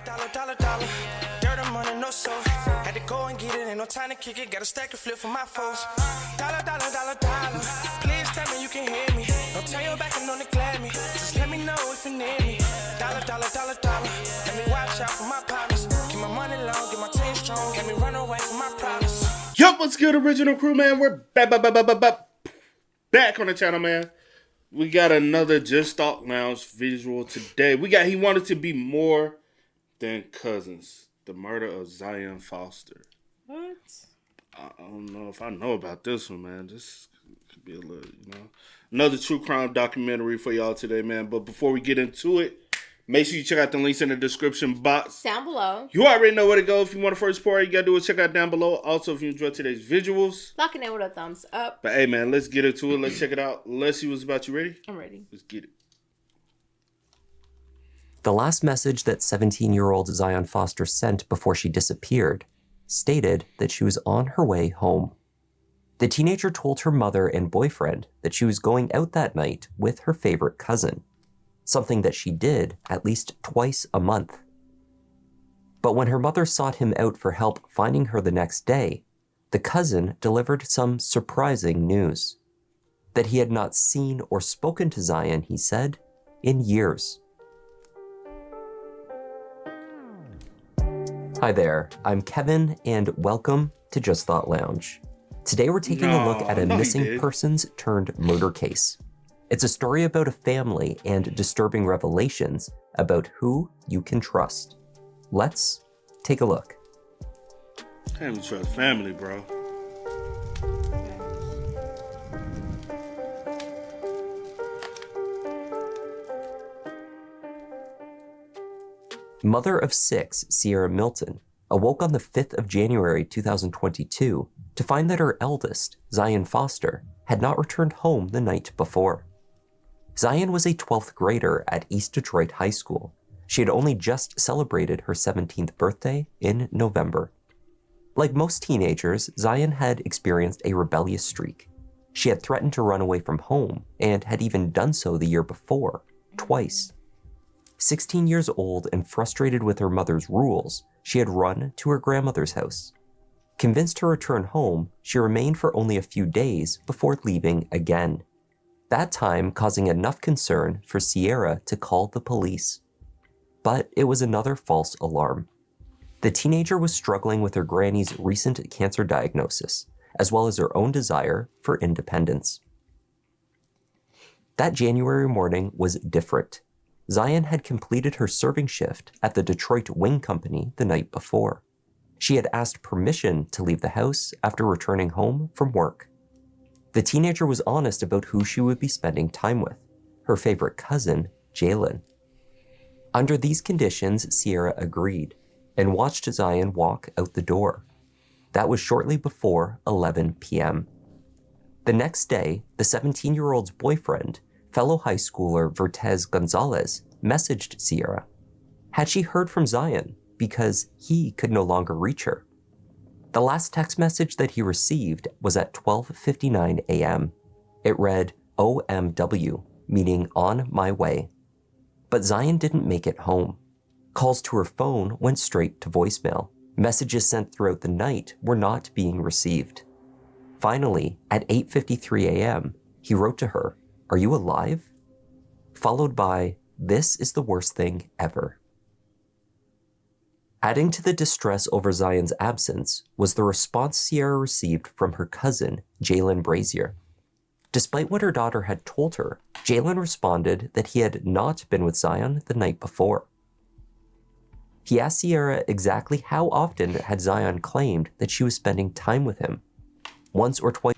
Dollar. Dirt and money, no soul. Had to go and get it, ain't no time to kick it. Got a stack of flip for my foes. Dollar. Please tell me you can hear me. Don't turn your back and don't neglect me. Just let me know if you need me. Dollar. Let me watch out for my partners. Keep my money long, get my team strong. Let me run away from my problems. Yup, what's good, original crew, man? We're back on the channel, man. We got another Just Talk Lounge visual today. He wanted to be more than cousins. The murder of Zion Foster. What? I don't know if I know about this one, man. This could be a little, another true crime documentary for y'all today, man. But before we get into it, make sure you check out the links in the description box. Down below. You already know where to go. If you want to first part, you got to do is check out down below. Also, if you enjoyed today's visuals, Lock it in with a thumbs up. But hey, man, let's get into it. Let's check it out. Leslie, what's about? You ready? I'm ready. Let's get it. The last message that 17-year-old Zion Foster sent before she disappeared stated that she was on her way home. The teenager told her mother and boyfriend that she was going out that night with her favorite cousin, something that she did at least twice a month. But when her mother sought him out for help finding her the next day, the cousin delivered some surprising news. That he had not seen or spoken to Zion, he said, in years. Hi there, I'm Kevin, and welcome to Just Thought Lounge. Today we're taking a look at a missing persons turned murder case. It's a story about a family and disturbing revelations about who you can trust. Let's take a look. Can't even trust family, bro. Mother of 6, Sierra Milton, awoke on the 5th of January 2022 to find that her eldest, Zion Foster, had not returned home the night before. Zion was a 12th grader at East Detroit High School. She had only just celebrated her 17th birthday in November. Like most teenagers, Zion had experienced a rebellious streak. She had threatened to run away from home and had even done so the year before, twice. 16 years old and frustrated with her mother's rules, she had run to her grandmother's house. Convinced to return home, she remained for only a few days before leaving again. That time causing enough concern for Sierra to call the police. But it was another false alarm. The teenager was struggling with her granny's recent cancer diagnosis, as well as her own desire for independence. That January morning was different. Zion had completed her serving shift at the Detroit Wing Company the night before. She had asked permission to leave the house after returning home from work. The teenager was honest about who she would be spending time with, her favorite cousin, Jalen. Under these conditions, Sierra agreed and watched Zion walk out the door. That was shortly before 11 p.m. The next day, the 17-year-old's boyfriend, fellow high schooler Vertez Gonzalez, messaged Sierra. Had she heard from Zion because he could no longer reach her? The last text message that he received was at 12:59 a.m. It read OMW, meaning on my way. But Zion didn't make it home. Calls to her phone went straight to voicemail. Messages sent throughout the night were not being received. Finally, at 8:53 a.m., he wrote to her, "Are you alive?" Followed by, "This is the worst thing ever." Adding to the distress over Zion's absence was the response Sierra received from her cousin, Jalen Brazier. Despite what her daughter had told her, Jalen responded that he had not been with Zion the night before. He asked Sierra exactly how often had Zion claimed that she was spending time with him. Once or twice.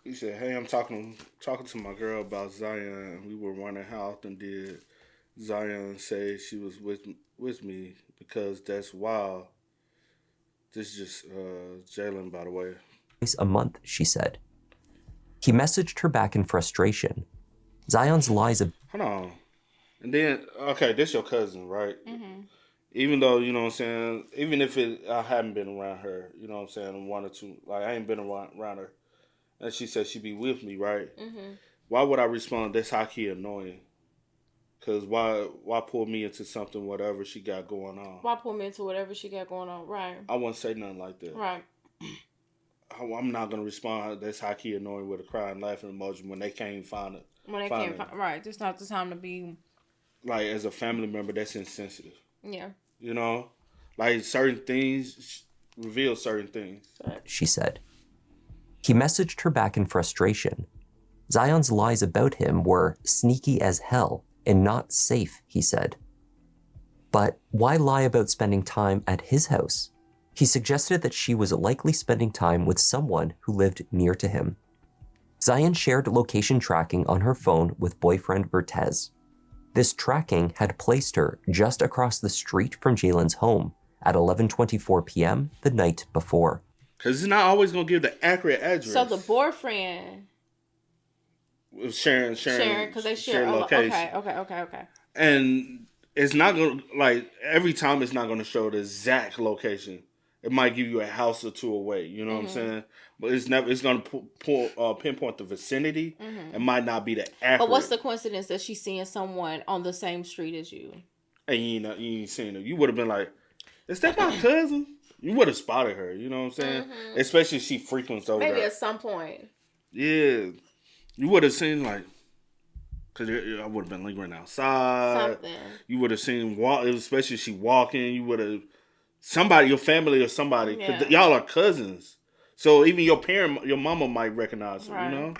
He said, "Hey, I'm talking to my girl about Zion. We were wondering how often did Zion say she was with me, because that's wild." This is just Jalen, by the way. Twice a month, she said. He messaged her back in frustration. Zion's lies of... Hold on. And then, okay, this your cousin, right? Mm-hmm. Even though, you know what I'm saying, even if I haven't been around her, you know what I'm saying, one or two, like I ain't been around her. And she said she'd be with me, right? Mm-hmm. Why would I respond, "That's hockey annoying"? Because why pull me into something, whatever she got going on? Why pull me into whatever she got going on? Right. I wouldn't say nothing like that. Right. I'm not going to respond. That's high key annoying with a crying laughing emoji when they can't even find it. When they can't find right. It's not the time to be. Like, as a family member, that's insensitive. Yeah. You know? Like, certain things reveal certain things. She said. He messaged her back in frustration. Zion's lies about him were sneaky as hell and not safe, he said. But why lie about spending time at his house? He suggested that she was likely spending time with someone who lived near to him. Zion shared location tracking on her phone with boyfriend Vertez. This tracking had placed her just across the street from Jalen's home at 11:24 p.m. the night before. Because it's not always going to give the accurate address. So the boyfriend... Sharing, because they share location. Okay. And it's not going to, like, every time it's not going to show the exact location. It might give you a house or two away, you know what I'm saying? But it's going to pinpoint the vicinity. It might not be the accurate. But what's the coincidence that she's seeing someone on the same street as you? And you ain't seen her. You would have been like, is that my cousin? You would have spotted her, you know what I'm saying? Especially if she frequents over there. Maybe at some point. Yeah. You would have seen, like, because I would have been lingering outside. Something. You would have seen, especially if she walking, you would have, somebody, your family or somebody, because y'all are cousins. So even your mama might recognize her, you know?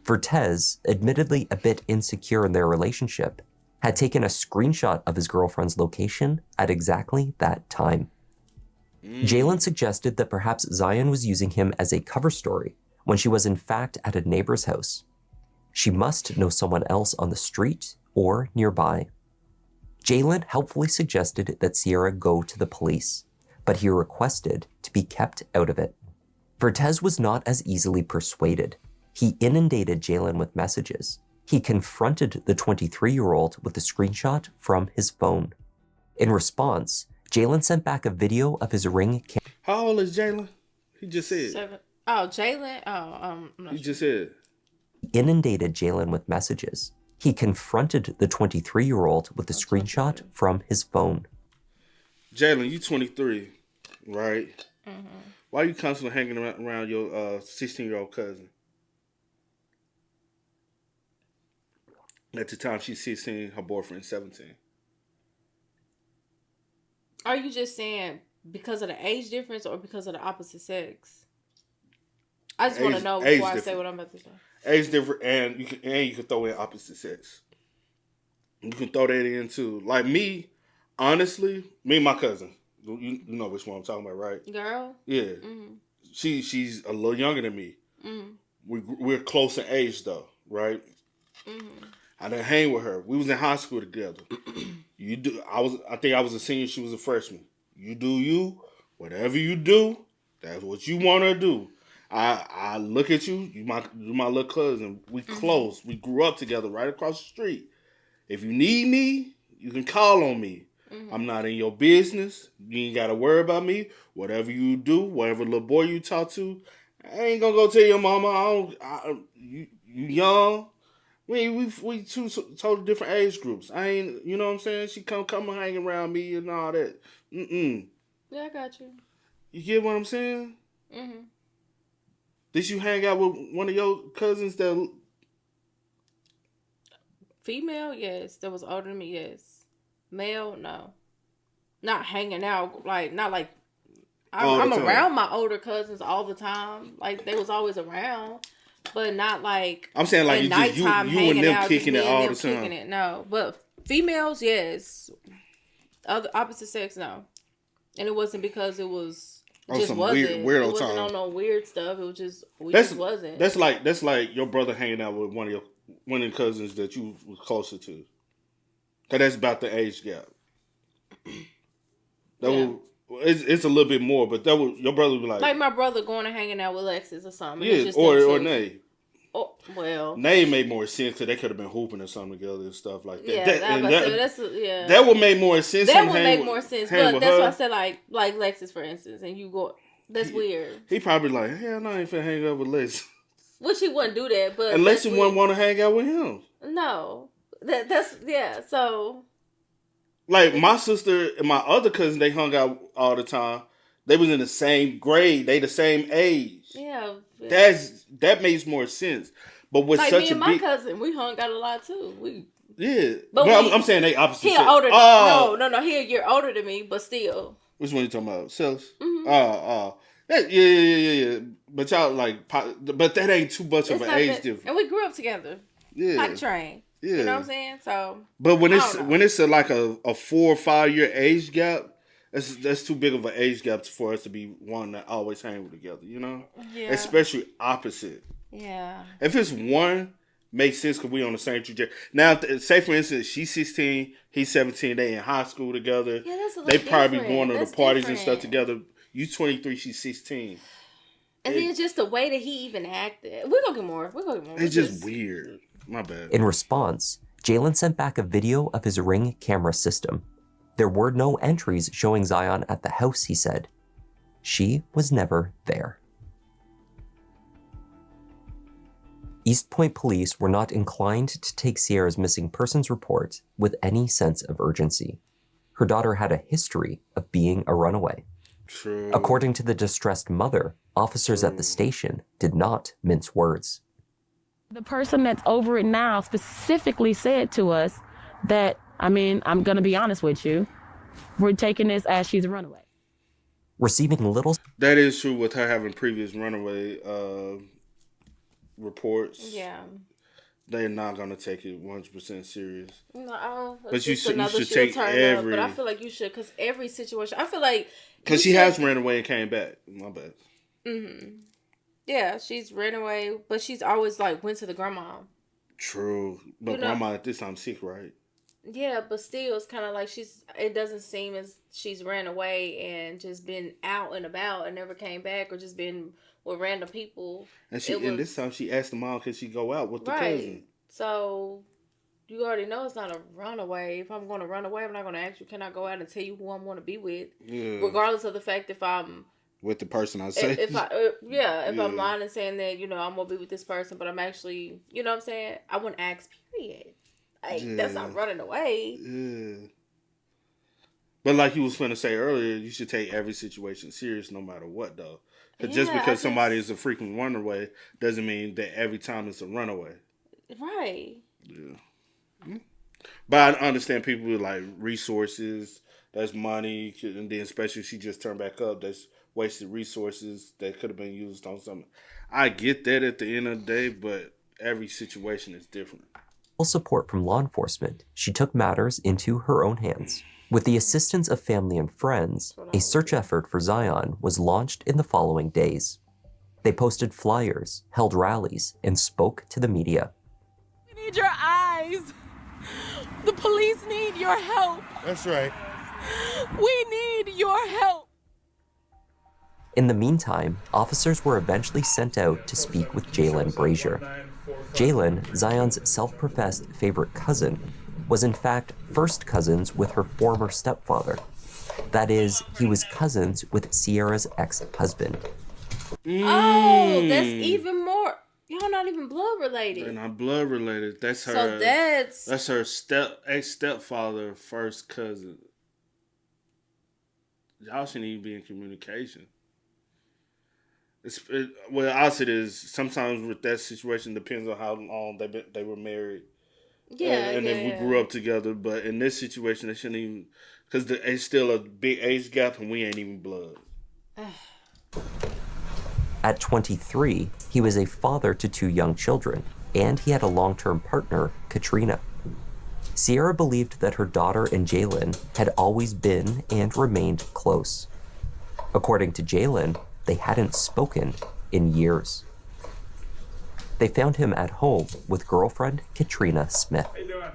Vertez, admittedly a bit insecure in their relationship, had taken a screenshot of his girlfriend's location at exactly that time. Jalen suggested that perhaps Zion was using him as a cover story when she was in fact at a neighbor's house. She must know someone else on the street or nearby. Jalen helpfully suggested that Sierra go to the police, but he requested to be kept out of it. Vertez was not as easily persuaded. He inundated Jalen with messages. He confronted the 23-year-old with a screenshot from his phone. In response, Jalen sent back a video of his ring camera. How old is Jalen? He just said. 7. Oh, Jalen? Oh, he just said. Inundated Jalen with messages. He confronted the 23-year-old with a screenshot from his phone. Jalen, you 23, right? Why are you constantly hanging around your 16-year-old cousin? At the time she's 16, her boyfriend's 17. Are you just saying because of the age difference or because of the opposite sex? I just want to know before I say what I'm about to say. Age different, and you can throw in opposite sex. You can throw that in too. Like me, honestly, me and my cousin. You know which one I'm talking about, right? Girl? Yeah. She's a little younger than me. We're close in age though, right? I didn't hang with her. We was in high school together. I think I was a senior, she was a freshman. You do you. Whatever you do, that's what you want to do. I look at you, you my little cousin. We close. We grew up together right across the street. If you need me, you can call on me. I'm not in your business. You ain't got to worry about me. Whatever you do, whatever little boy you talk to, I ain't going to go tell your mama, you young. We two totally different age groups. I ain't, you know what I'm saying? She come and hang around me and all that. Yeah, I got you. You get what I'm saying? Did you hang out with one of your cousins that... Female, yes. That was older than me, yes. Male, no. Not hanging out, not like... I'm around my older cousins all the time. Like, they was always around. But not like... I'm saying like you and them kicking it all the time. No. But females, yes. Other opposite sex, no. And it wasn't because it was... Just wasn't. It wasn't on no weird stuff. It was just just wasn't. That's like your brother hanging out with one of the cousins that you was closer to. Cause that's about the age gap. It's a little bit more, but your brother would be like my brother going and hanging out with Lexus or something. Yeah, or Nay. Oh well, Nay made more sense because they could have been hooping or something together and stuff like that. Yeah, that would make more sense. That would make more sense, but that's why I said like Lexus for instance, and you go. That's weird. He probably like, hell no, I ain't finna hang out with Lexus. Which he wouldn't do that, but unless you wouldn't want to hang out with him. No, That's yeah. So Like my sister and my other cousin, they hung out all the time. They was in the same grade. They the same age. yeah. That makes more sense. But with Like such me a and my big, cousin, we hung out a lot too. yeah. But Well, we, I'm saying they opposite. he sex. older. Oh, No. He a year older than me, but still. which one you talking about? Cells? Mm-hmm. Yeah. But y'all like, but that ain't too much of It's an not age that, difference. and we grew up together. Yeah, Potty train. yeah. You know what I'm saying? So, But when I it's don't know. like a 4 or 5 year age gap, that's too big of an age gap for us to be wanting to always hang together. You know, Yeah. especially opposite. Yeah. If it's one, makes sense because we on the same trajectory. Now, say for instance, she's 16, he's 17. They in high school together. Yeah, that's a little They probably different. going to That's the parties and different. stuff together. You 23, she's 16. And then just the way that he even acted. We're gonna get more. It's just weird. My bad. In response, Jalen sent back a video of his Ring camera system. There were no entries showing Zion at the house, he said. She was never there. East Point police were not inclined to take Sierra's missing persons report with any sense of urgency. Her daughter had a history of being a runaway. True. According to the distressed mother, officers at the station did not mince words. The person that's over it now specifically said to us that, I'm going to be honest with you, we're taking this as she's a runaway. Receiving little... That is true with her having previous runaway reports. Yeah. They're not going to take it 100% serious. No, but you should take every... But I feel like you should, because every situation, I feel like... Because she has ran away and came back. My bad. Mm-hmm. Yeah, she's ran away, but she's always, like, went to the grandma. True. But grandma at this time sick, right? Yeah, but still, it's kind of like it doesn't seem as she's ran away and just been out and about and never came back, or just been with random people. And this time she asked the mom, could she go out with the cousin? So, you already know it's not a runaway. If I'm going to run away, I'm not going to ask you, can I go out and tell you who I'm going to be with? Yeah. Regardless of the fact if I'm... with the person I say. If I'm lying and saying that, I'm going to be with this person, but I'm actually, you know what I'm saying? I wouldn't ask, period. That's not running away. Yeah. But like you was finna say earlier, you should take every situation serious no matter what, though. Just because somebody is a freaking runaway doesn't mean that every time it's a runaway. Right. Yeah. But I understand people with like resources, that's money, and then especially if she just turned back up, that's wasted resources that could have been used on something. I get that at the end of the day, but every situation is different. Support from law enforcement, she took matters into her own hands. With the assistance of family and friends, a search effort for Zion was launched in the following days. They posted flyers, held rallies, and spoke to the media. We need your eyes. The police need your help. That's right. We need your help. In the meantime, officers were eventually sent out to speak with Jalen Brazier. Jalen, Zion's self-professed favorite cousin, was in fact first cousins with her former stepfather. That is, he was cousins with Sierra's ex-husband. Oh, that's even more. Y'all not even blood related. They're not blood related. That's her. So that's her ex-stepfather, first cousin. Y'all shouldn't even be in communication. Well, opposite is sometimes with that situation depends on how long they were married. Yeah, and if we grew up together, but in this situation, they shouldn't even, because it's still a big age gap and we ain't even blood. At 23, he was a father to 2 young children, and he had a long-term partner, Katrina. Sierra believed that her daughter and Jalen had always been and remained close. According to Jalen, they hadn't spoken in years. They found him at home with girlfriend Katrina Smith. How you doing?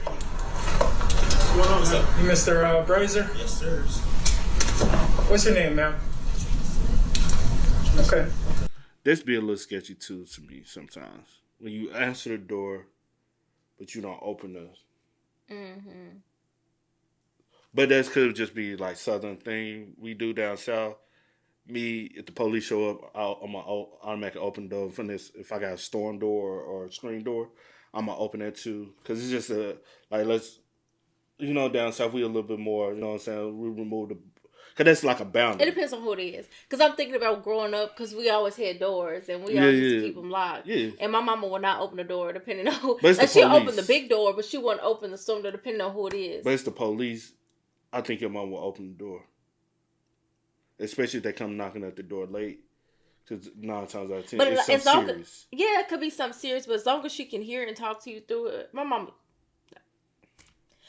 What's going on, man? You Mr. Brazier? Yes, sir. What's your name, ma'am? Okay. This be a little sketchy too to me sometimes. When you answer the door, but you don't open the. Mm-hmm. But that could just be like Southern thing we do down south. Me, if the police show up, I'm gonna automatically open the door from this. If I got a storm door or a screen door, I'm gonna open that too, because it's just let's, down south we a little bit more. You know what I'm saying? We remove the, because that's like a boundary. It depends on who it is. Because I'm thinking about growing up, because we always had doors and we always used to keep them locked. Yeah. And my mama would not open the door depending on who. But Like, she'll open the big door, but she wouldn't open the storm door depending on who it is. But it's the police. I think your mom will open the door, especially if they come knocking at the door late. Because 9 times out of 10, it's something serious. Yeah, it could be something serious, but as long as she can hear and talk to you through it, my mom.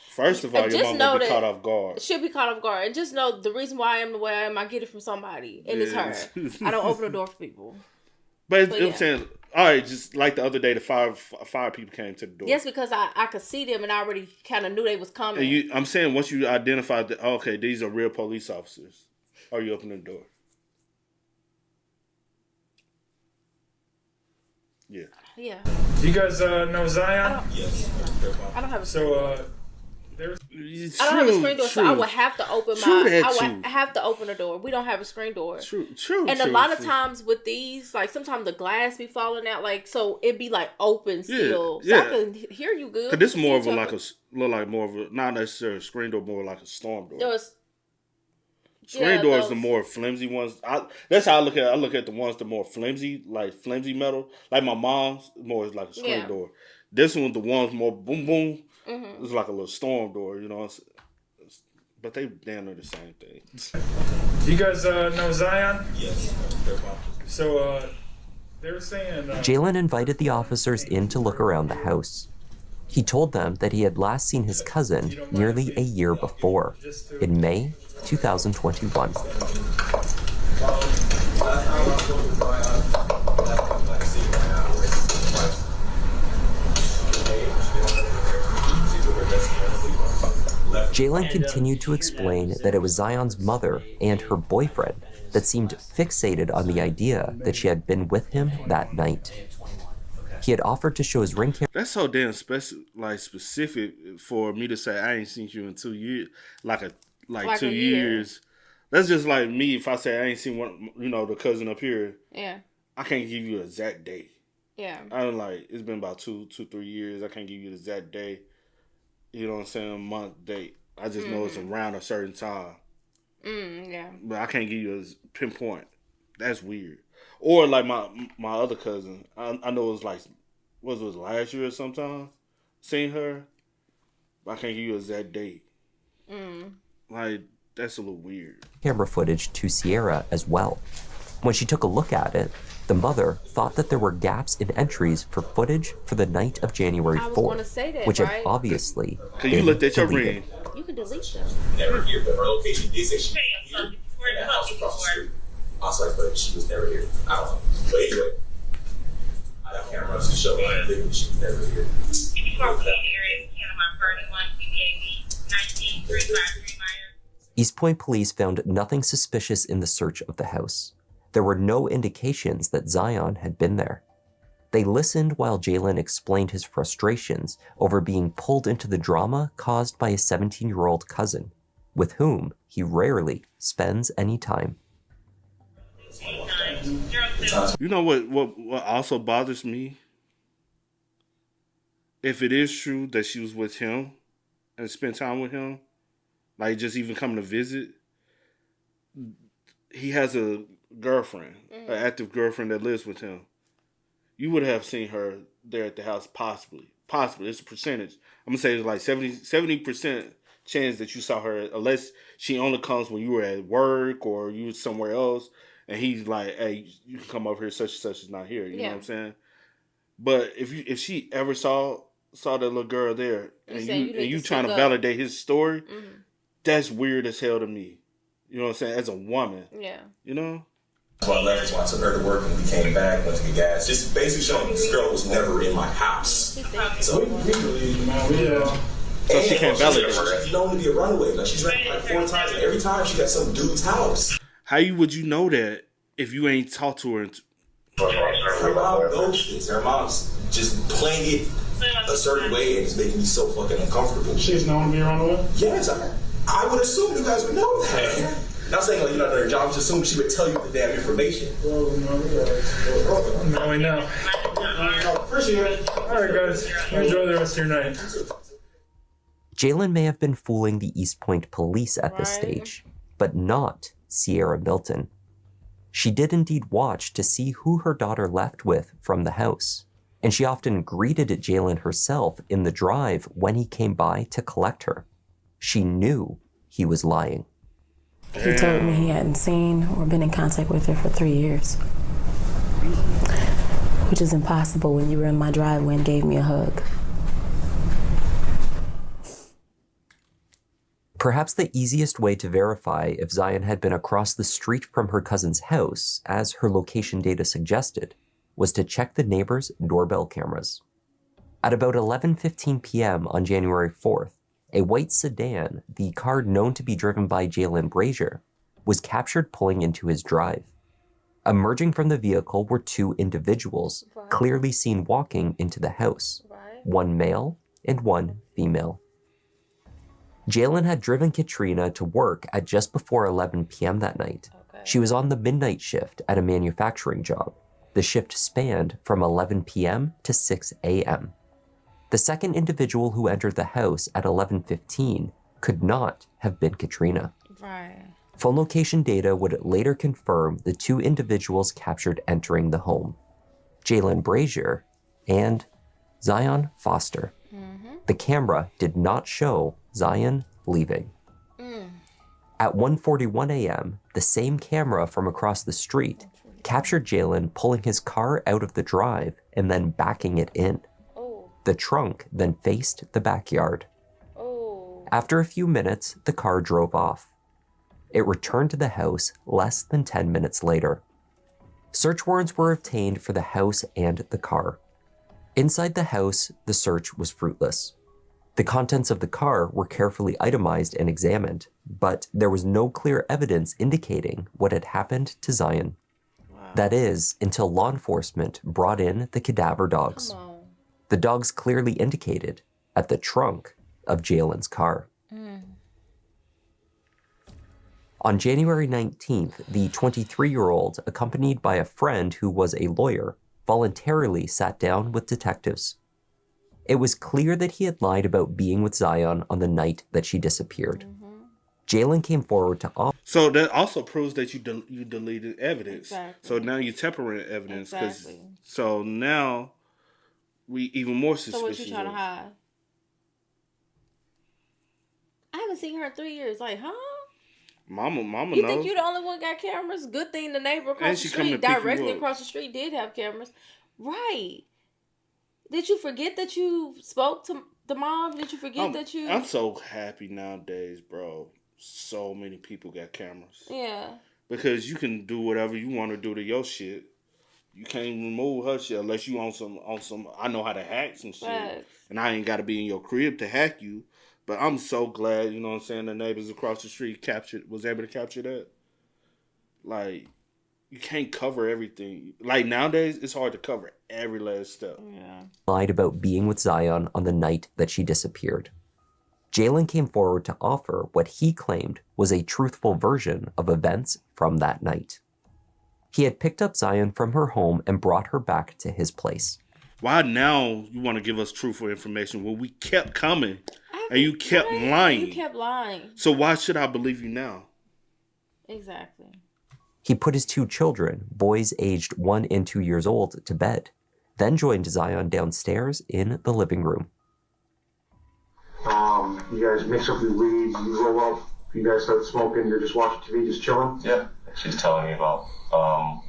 First of all, your mom will be caught off guard. She'll be caught off guard. And just know the reason why I am the way I am, I get it from somebody. And it's her. I don't open the door for people. But I'm saying, all right, just like the other day, the five people came to the door. Yes, because I could see them and I already kind of knew they was coming. And I'm saying once you identify that, okay, these are real police officers, are you opening the door? Yeah. Yeah. You guys know Zion? Yes. I don't have a So, I don't have a screen door, so I would have to open I would have to open the door. We don't have a screen door. True. And a lot of times with these, like sometimes the glass be falling out, like so it'd be like open still, so I can hear you good. Cause this is more of a not necessarily a screen door, more like a storm door. Screen doors, the more flimsy ones. That's how I look at it. I look at the ones the more flimsy, like flimsy metal. Like my mom's, more is like a screen door. This one, the ones more boom boom. It's like a little storm door, but they damn near the same thing. You guys know Zion? Yes. So they were saying... Jalen invited the officers in to look around the house. He told them that he had last seen his cousin nearly a year before, in May 2021. Jalen continued to explain that it was Zion's mother and her boyfriend that seemed fixated on the idea that she had been with him that night. He had offered to show his ring camera. That's so damn specific for me to say I ain't seen you in 2 years, like 2 years. That's just like me if I say I ain't seen one, the cousin up here. Yeah. I can't give you an exact date. Yeah. I'm like, it's been about 3 years. I can't give you the exact day. You know what I'm saying? Month, date. I just know it's around a certain time. Yeah. But I can't give you a pinpoint. That's weird. Or like my other cousin. I know it was like, was it last year or sometime? Seen her. But I can't give you an exact date. Like, that's a little weird. Camera footage to Sierra as well. When she took a look at it, the mother thought that there were gaps in entries for footage for the night of January 4th, which had obviously been you looked at your deleted. ring. You can delete them. Never here, but her location did say she was here. In that house across the street. I was like, but she was never here. I don't know. But anyway, I got cameras to show her she was never here. East Point police found nothing suspicious in the search of the house. There were no indications that Zion had been there. They listened while Jalen explained his frustrations over being pulled into the drama caused by his 17-year-old cousin, with whom he rarely spends any time. You know what also bothers me? If it is true that she was with him and spent time with him, like just even coming to visit, he has a girlfriend, an active girlfriend that lives with him. You would have seen her there at the house, possibly. It's a percentage. I'm going to say it's like 70% chance that you saw her, unless she only comes when you were at work or you were somewhere else, and he's like, hey, you can come over here, such and such is not here. You know what I'm saying? But if she ever saw that little girl there, and you trying to validate his story, that's weird as hell to me. You know what I'm saying? As a woman. Yeah. You know? So I left, so I took her to work and we came back, went to get gas. Just basically showing this girl was never in my house. So we believe you, man. So she can't validate her. She's known to be a runaway. Like she's ran like 4 times, and every time she got some dude's house. How would you know that if you ain't talked to her? Her mom knows this. Her mom's just playing it a certain way and it's making me so fucking uncomfortable. She's known to be a runaway? Yes, I would assume you guys would know that. Not saying like you're not doing your job, just assume she would tell you the damn information. Well, no, we know. Appreciate it. All right, guys. Enjoy the rest of your night. Jalen may have been fooling the East Point police at this stage, but not Sierra Milton. She did indeed watch to see who her daughter left with from the house, and she often greeted Jalen herself in the drive when he came by to collect her. She knew he was lying. He told me he hadn't seen or been in contact with her for 3 years, which is impossible when you were in my driveway and gave me a hug. Perhaps the easiest way to verify if Zion had been across the street from her cousin's house, as her location data suggested, was to check the neighbor's doorbell cameras. At about 11:15 p.m. on January 4th, a white sedan, the car known to be driven by Jalen Brazier, was captured pulling into his drive. Emerging from the vehicle were 2 individuals, clearly seen walking into the house, one male and one female. Jalen had driven Katrina to work at just before 11 p.m. that night. She was on the midnight shift at a manufacturing job. The shift spanned from 11 p.m. to 6 a.m. The second individual who entered the house at 11:15 could not have been Katrina. Right. Phone location data would later confirm the 2 individuals captured entering the home, Jalen Brazier and Zion Foster. The camera did not show Zion leaving. At 1:41 a.m., the same camera from across the street captured Jalen pulling his car out of the drive and then backing it in. The trunk then faced the backyard. After a few minutes, the car drove off. It returned to the house less than 10 minutes later. Search warrants were obtained for the house and the car. Inside the house, the search was fruitless. The contents of the car were carefully itemized and examined, but there was no clear evidence indicating what had happened to Zion. That is, until law enforcement brought in the cadaver dogs. The dogs clearly indicated at the trunk of Jalen's car. On January 19th, the 23-year-old, accompanied by a friend who was a lawyer, voluntarily sat down with detectives. It was clear that he had lied about being with Zion on the night that she disappeared. Jalen came forward to offer. So that also proves that you deleted evidence. Exactly. So now you're tempering evidence. Exactly. So now we even more So suspicious. what you trying to hide? I haven't seen her in 3 years. Like, huh? Mama You knows. think you the only one got cameras? Good thing the neighbor And across she the come to street, pick you directly up. across the street, did have cameras. Right. Did you forget that you spoke to the mom? Did you forget that you... I'm so happy nowadays, bro. So many people got cameras. Yeah. Because you can do whatever you want to do to your shit. You can't remove her shit unless you on some I know how to hack some shit. Right. And I ain't got to be in your crib to hack you. But I'm so glad, you know what I'm saying, the neighbors across the street was able to capture that. Like, you can't cover everything. Like, nowadays, it's hard to cover every last step. Yeah. Lied about being with Zion on the night that she disappeared. Jalen came forward to offer what he claimed was a truthful version of events from that night. He had picked up Zion from her home and brought her back to his place. Why now you want to give us truthful information when we kept coming and you kept lying? You kept lying. So why should I believe you now? Exactly. He put his 2 children, boys aged 1 and 2 years old, to bed, then joined Zion downstairs in the living room. You guys mix up your weed, you roll up, you guys start smoking, you're just watching TV, just chilling? Yeah, she's telling me about how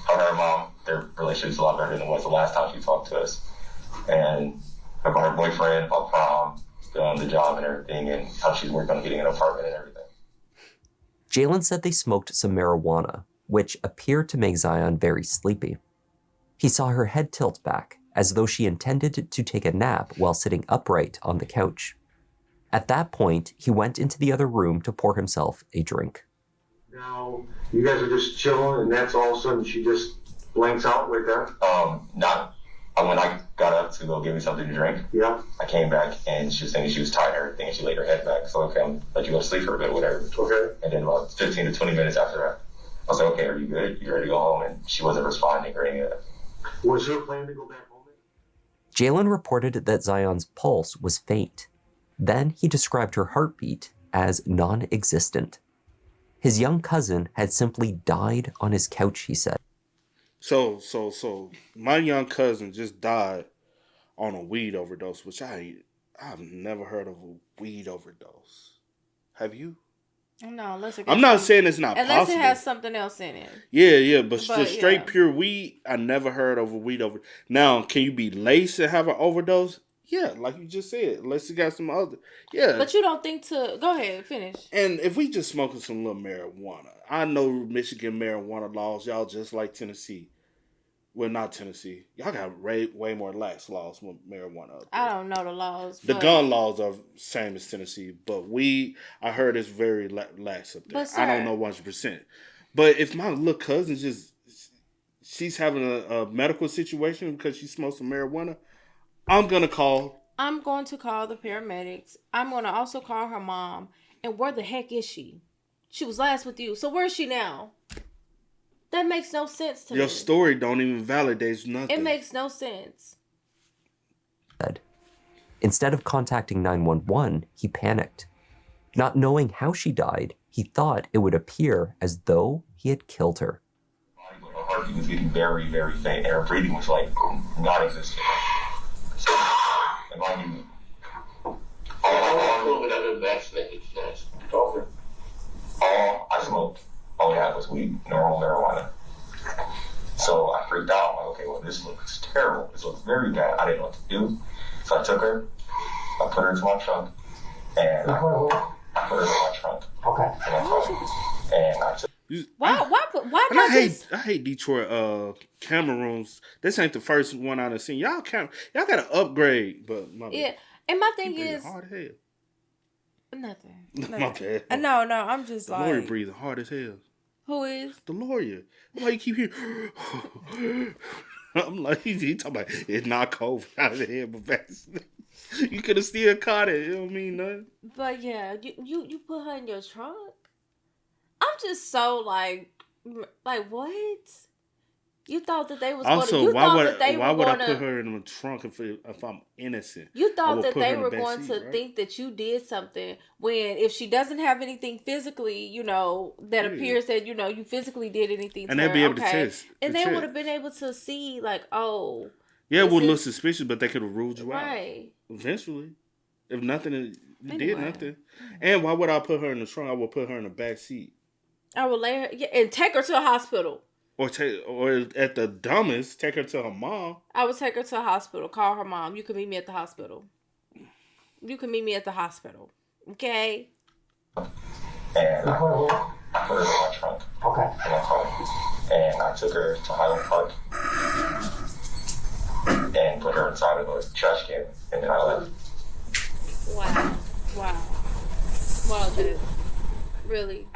her and mom, their relationship's a lot better than it was the last time she talked to us. And about her boyfriend, about prom, the job and everything, and how she's working on getting an apartment and everything. Jalen said they smoked some marijuana, which appeared to make Zion very sleepy. He saw her head tilt back, as though she intended to take a nap while sitting upright on the couch. At that point, he went into the other room to pour himself a drink. Now, you guys are just chilling, and that's all of a sudden she just blanks out right there? When I got up to go get me something to drink, Yeah. I came back and she was saying she was tired and everything, and she laid her head back. So, okay, I'm let you go to sleep for a bit, whatever. Okay. And then about 15 to 20 minutes after that, I was like, okay, are you good? You ready to go home? And she wasn't responding or any of that. Was her plan to go back home? Jalen reported that Zion's pulse was faint. Then he described her heartbeat as non-existent. His young cousin had simply died on his couch, he said. So my young cousin just died on a weed overdose, which I've never heard of a weed overdose. Have you? No, unless it I'm not saying it's not unless possible. it has something else in it. Yeah, but just straight pure weed, I never heard of a weed overdose. Now, can you be laced and have an overdose? Yeah, like you just said, unless you got some other. Yeah. But you don't think to... Go ahead, finish. And if we just smoking some little marijuana, I know Michigan marijuana laws, y'all just like Tennessee. Well, not Tennessee. Y'all got way more lax laws with marijuana. Up there. I don't know the laws. The gun laws are same as Tennessee, but weed, I heard it's very lax up there. But, sir, I don't know 100%. But if my little cousin she's having a medical situation because she smokes some marijuana, I'm going to call the paramedics. I'm going to also call her mom. And where the heck is she? She was last with you. So where is she now? That makes no sense to me. Your story don't even validate nothing. It makes no sense. Instead of contacting 911, he panicked. Not knowing how she died, he thought it would appear as though he had killed her. Her heartbeat was getting very, very faint, and her breathing was like non-existent. So, and I knew. I smoked. All I had was weed, normal marijuana. So I freaked out. I'm like, okay, well, this looks terrible. This looks very bad. I didn't know what to do. So I took her, I put her into my trunk, and I put her in my trunk. Okay. And I took. Why and I hate Detroit camera rooms. This ain't the first one I've seen. Y'all gotta upgrade, but and my thing is hard as hell. Nothing. My bad. No, I'm just the like lawyer breathing hard as hell. Who is? The lawyer. Why you keep hearing I'm like, he talking about it's not COVID out of the head, but vaccine. You could have still caught it. You don't mean nothing. But yeah, you put her in your trunk. I'm just so like what? You thought that they was also going to... why would I put her in the trunk if I'm innocent? You thought that they were going to think that you did something when if she doesn't have anything physically, that appears that, you physically did anything to and her. they'd be able to test. And they would have been able to see like, oh. Yeah, it would look suspicious, but they could have ruled you out. Right. Eventually. If nothing, you did nothing. And why would I put her in the trunk? I would put her in the back seat. I would lay her and take her to a hospital. Or at the dumbest, take her to her mom. I would take her to a hospital. Call her mom. You can meet me at the hospital. Okay? And I put her in my trunk. Okay. In my car. And I took her to Highland Park. And put her inside of a trash can. And then I left. Wow, dude. Really?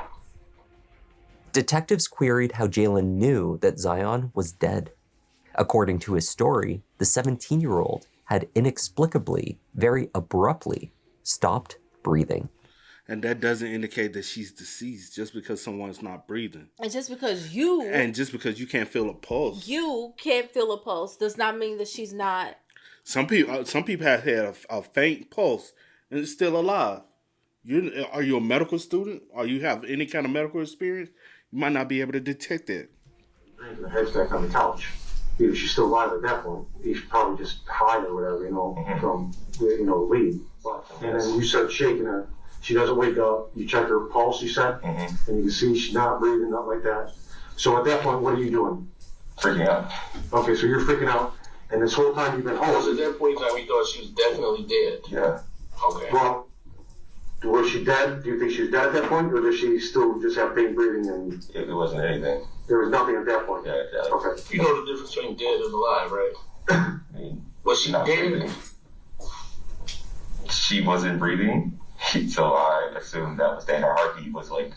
Detectives queried how Jalen knew that Zion was dead. According to his story, the 17-year-old had inexplicably, very abruptly, stopped breathing. And that doesn't indicate that she's deceased just because someone's not breathing. And just because you can't feel a pulse. You can't feel a pulse does not mean that she's not. Some people have had a faint pulse and it's still alive. Are you a medical student? Or you have any kind of medical experience? You might not be able to detect it. The head stack on the couch. If she's still alive at that point, you should probably just hide or whatever, from the lead. And then you start shaking her. She doesn't wake up. You check her pulse, you said, and you can see she's not breathing, not like that. So at that point, what are you doing? Freaking out. Okay, so you're freaking out. And this whole time you've been home. So at that point in time, we thought she was definitely dead. Yeah. Okay. Well, was she dead? Do you think she was dead at that point, or does she still just have pain breathing? And it wasn't anything. There was nothing at that point. Yeah. Okay. You know the difference between dead and alive, right? Was she dead? Breathing. She wasn't breathing, so I assumed that was dead. Her heartbeat was like,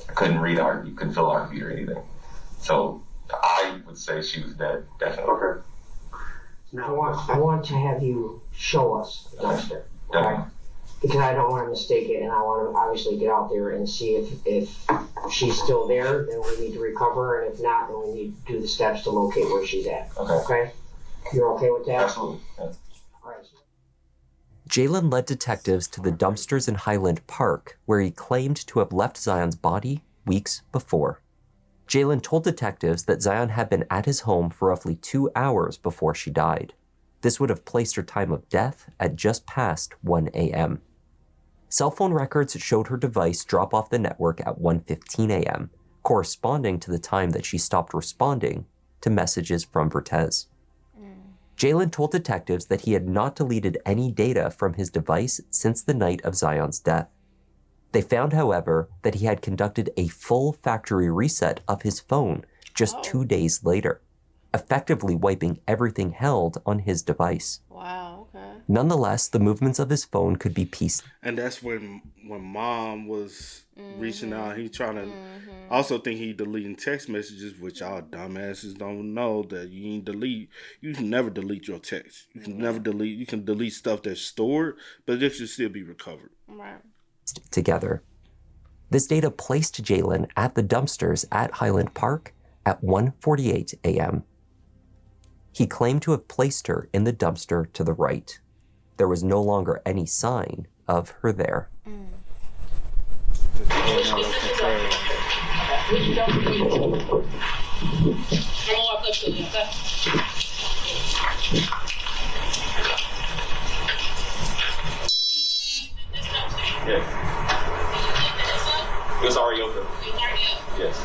I couldn't read her heartbeat, couldn't feel her heartbeat or anything. So I would say she was dead, definitely. Okay. Now I want to have you show us the dumpster. Definitely. Because I don't want to mistake it, and I want to obviously get out there and see if If she's still there, then we need to recover her, and if not, then we need to do the steps to locate where she's at. Okay? You're okay with that? Absolutely. Yeah. All right. Jalen led detectives to the dumpsters in Highland Park, where he claimed to have left Zion's body weeks before. Jalen told detectives that Zion had been at his home for roughly 2 hours before she died. This would have placed her time of death at just past 1 a.m. Cell phone records showed her device drop off the network at 1:15 a.m., corresponding to the time that she stopped responding to messages from Vertez. Jalen told detectives that he had not deleted any data from his device since the night of Zion's death. They found, however, that he had conducted a full factory reset of his phone just 2 days later, effectively wiping everything held on his device. Wow, okay. Nonetheless, the movements of his phone could be pieced. And that's when Mom was reaching out. He trying to also think he deleting text messages, which y'all dumbasses don't know that you can never delete your text. You can never delete. You can delete stuff that's stored, but it should still be recovered. Right. Together. This data placed Jalen at the dumpsters at Highland Park at 1:48 a.m. He claimed to have placed her in the dumpster to the right. There was no longer any sign of her there. Yes. It's already open. Yes.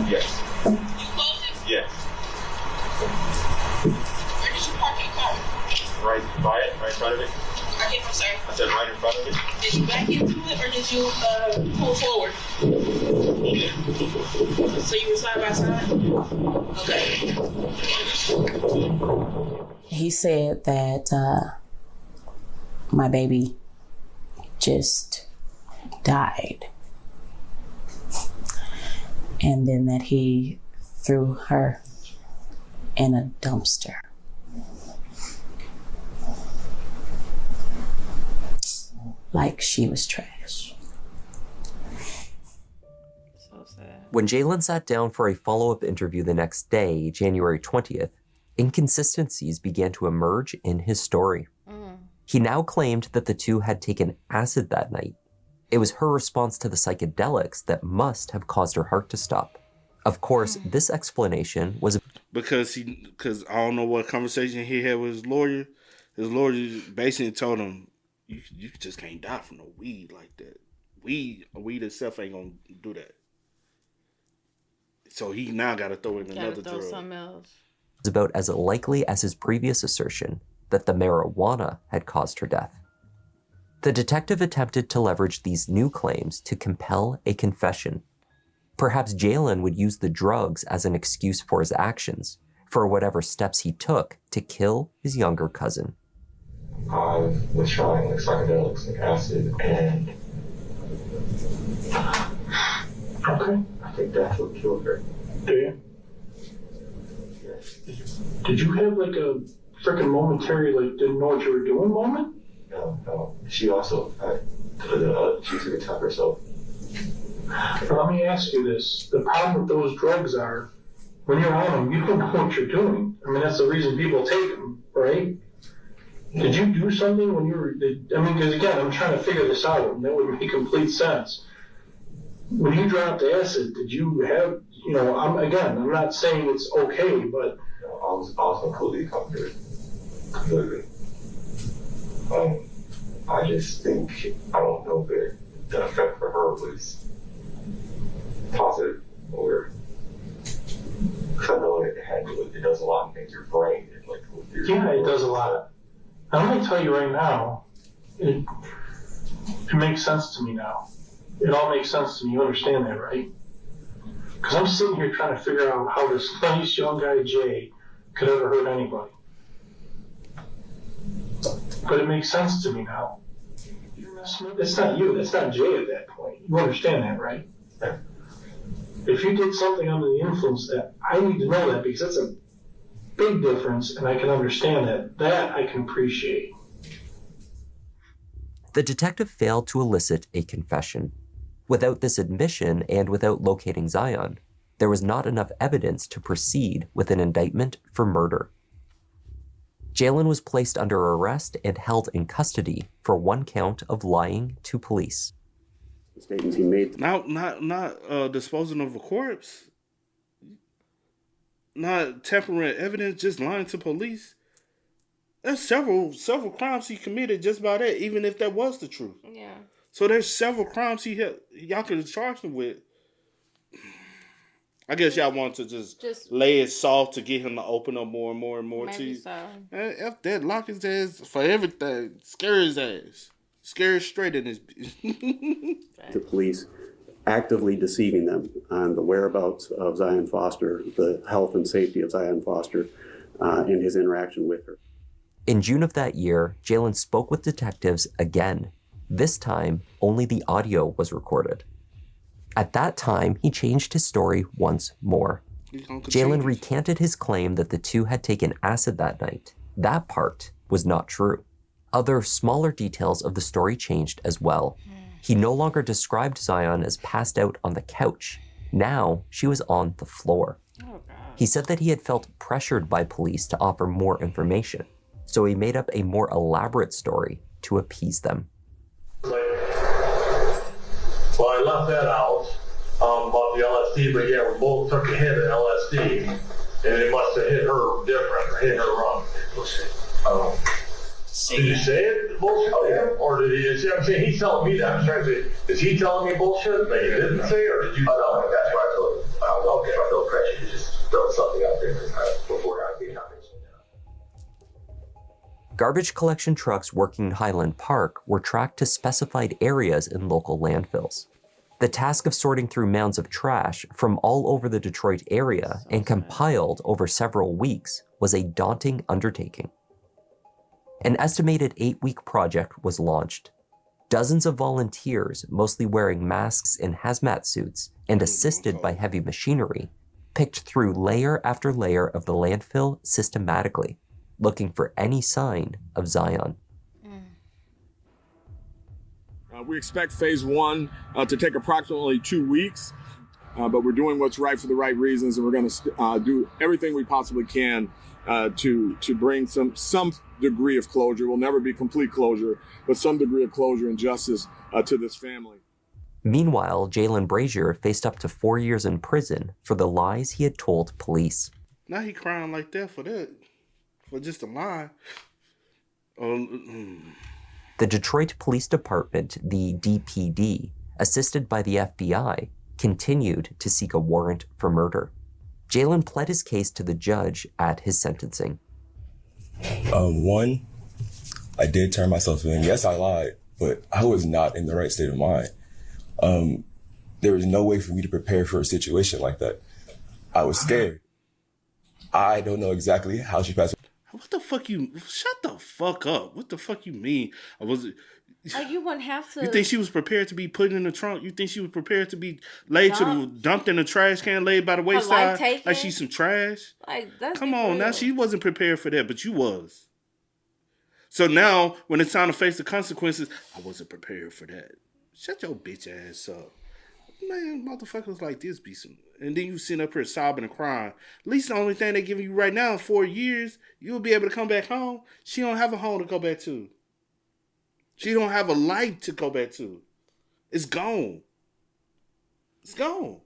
Yes. Yes. Where did you park your car? Right by it, right in front of it. I'm sorry. I said right in front of it. Did you back into it or did you pull forward? So you were side by side? Okay. He said that my baby just died. And then that he threw her in a dumpster. Like she was trash. So sad. When Jalen sat down for a follow-up interview the next day, January 20th, inconsistencies began to emerge in his story. He now claimed that the two had taken acid that night. It was her response to the psychedelics that must have caused her heart to stop. Of course, this explanation was because I don't know what conversation he had with his lawyer. His lawyer basically told him, you just can't die from no weed like that. Weed itself ain't gonna do that. So he now got to throw in another drug. Something else. about as likely as his previous assertion that the marijuana had caused her death. The detective attempted to leverage these new claims to compel a confession. Perhaps Jalen would use the drugs as an excuse for his actions, for whatever steps he took to kill his younger cousin. I was trying like psychedelics, like acid, and Okay. I think that's what killed her. Do you? Did you have like a freaking momentary, like, didn't know what you were doing moment? No. She also she took a time herself. But let me ask you this. The problem with those drugs are, when you're on them, you don't know what you're doing. I mean, that's the reason people take them, right? Did you do something when you were, because again, I'm trying to figure this out, and that would make complete sense. When you dropped acid, did you have, I'm not saying it's okay, but... I was completely comforted. Completely. I just think, I don't know if the effect for her was positive, or because I know it does a lot in your brain. Yeah, it does a lot. I'm going to tell you right now, it makes sense to me now. It all makes sense to me. You understand that, right? Because I'm sitting here trying to figure out how this nice young guy, Jay, could ever hurt anybody. But it makes sense to me now. That's not you. That's not Jay at that point. You understand that, right? Yeah. If you did something under the influence, that I need to know that, because that's a big difference, and I can understand that. That I can appreciate. The detective failed to elicit a confession. Without this admission and without locating Zion, there was not enough evidence to proceed with an indictment for murder. Jalen was placed under arrest and held in custody for one count of lying to police. The statements he made. Not disposing of a corpse. Not tampering evidence, just lying to police. There's several crimes he committed just by that, even if that was the truth. Yeah. So there's several crimes y'all could have charged him with. I guess y'all want to just lay it soft to get him to open up more and more and more to you. So. F that, lock his ass for everything. Scare his ass. Scare straight in his The police actively deceiving them on the whereabouts of Zion Foster, the health and safety of Zion Foster, and his interaction with her. In June of that year, Jalen spoke with detectives again. This time, only the audio was recorded. At that time, he changed his story once more. Jalen recanted his claim that the two had taken acid that night. That part was not true. Other smaller details of the story changed as well. He no longer described Zion as passed out on the couch. Now, she was on the floor. He said that he had felt pressured by police to offer more information, so he made up a more elaborate story to appease them. Well, I left that out about the LSD, but yeah, we both took a hit of LSD, and it must have hit her different or hit her wrong. Did you say it bullshit? Oh, yeah. Or did he? See, I'm saying he's telling me that. I'm trying to say, is he telling me bullshit that he didn't say, or did you? No, that's why I feel. Okay, I feel pressure to just throw something out there before I get nothing. Garbage collection trucks working in Highland Park were tracked to specified areas in local landfills. The task of sorting through mounds of trash from all over the Detroit area and compiled over several weeks was a daunting undertaking. An estimated 8-week project was launched. Dozens of volunteers, mostly wearing masks and hazmat suits and assisted by heavy machinery, picked through layer after layer of the landfill systematically, looking for any sign of Zion. We expect phase 1 to take approximately 2 weeks, but we're doing what's right for the right reasons, and we're going to do everything we possibly can to bring some degree of closure. Will never be complete closure, but some degree of closure and justice to this family. Meanwhile, Jalen Brazier faced up to 4 years in prison for the lies he had told police. Now he crying like that for just a lie. The Detroit Police Department, the DPD, assisted by the FBI, continued to seek a warrant for murder. Jalen pled his case to the judge at his sentencing. One, I did turn myself in. Yes, I lied, but I was not in the right state of mind. There was no way for me to prepare for a situation like that. I was scared. I don't know exactly how she passed. What the fuck you? Shut the fuck up. What the fuck you mean? Like, you wouldn't have to. You think she was prepared to be put in the trunk? You think she was prepared to be dumped in the trash can, laid by the wayside, like she's some trash? Like, that's come on, now she wasn't prepared for that, but you was. So now, when it's time to face the consequences, I wasn't prepared for that. Shut your bitch ass up. Man, motherfuckers like this be some... And then you sitting up here sobbing and crying. At least the only thing they giving you right now in 4 years, you'll be able to come back home. She don't have a home to go back to. She don't have a life to go back to. It's gone. It's gone.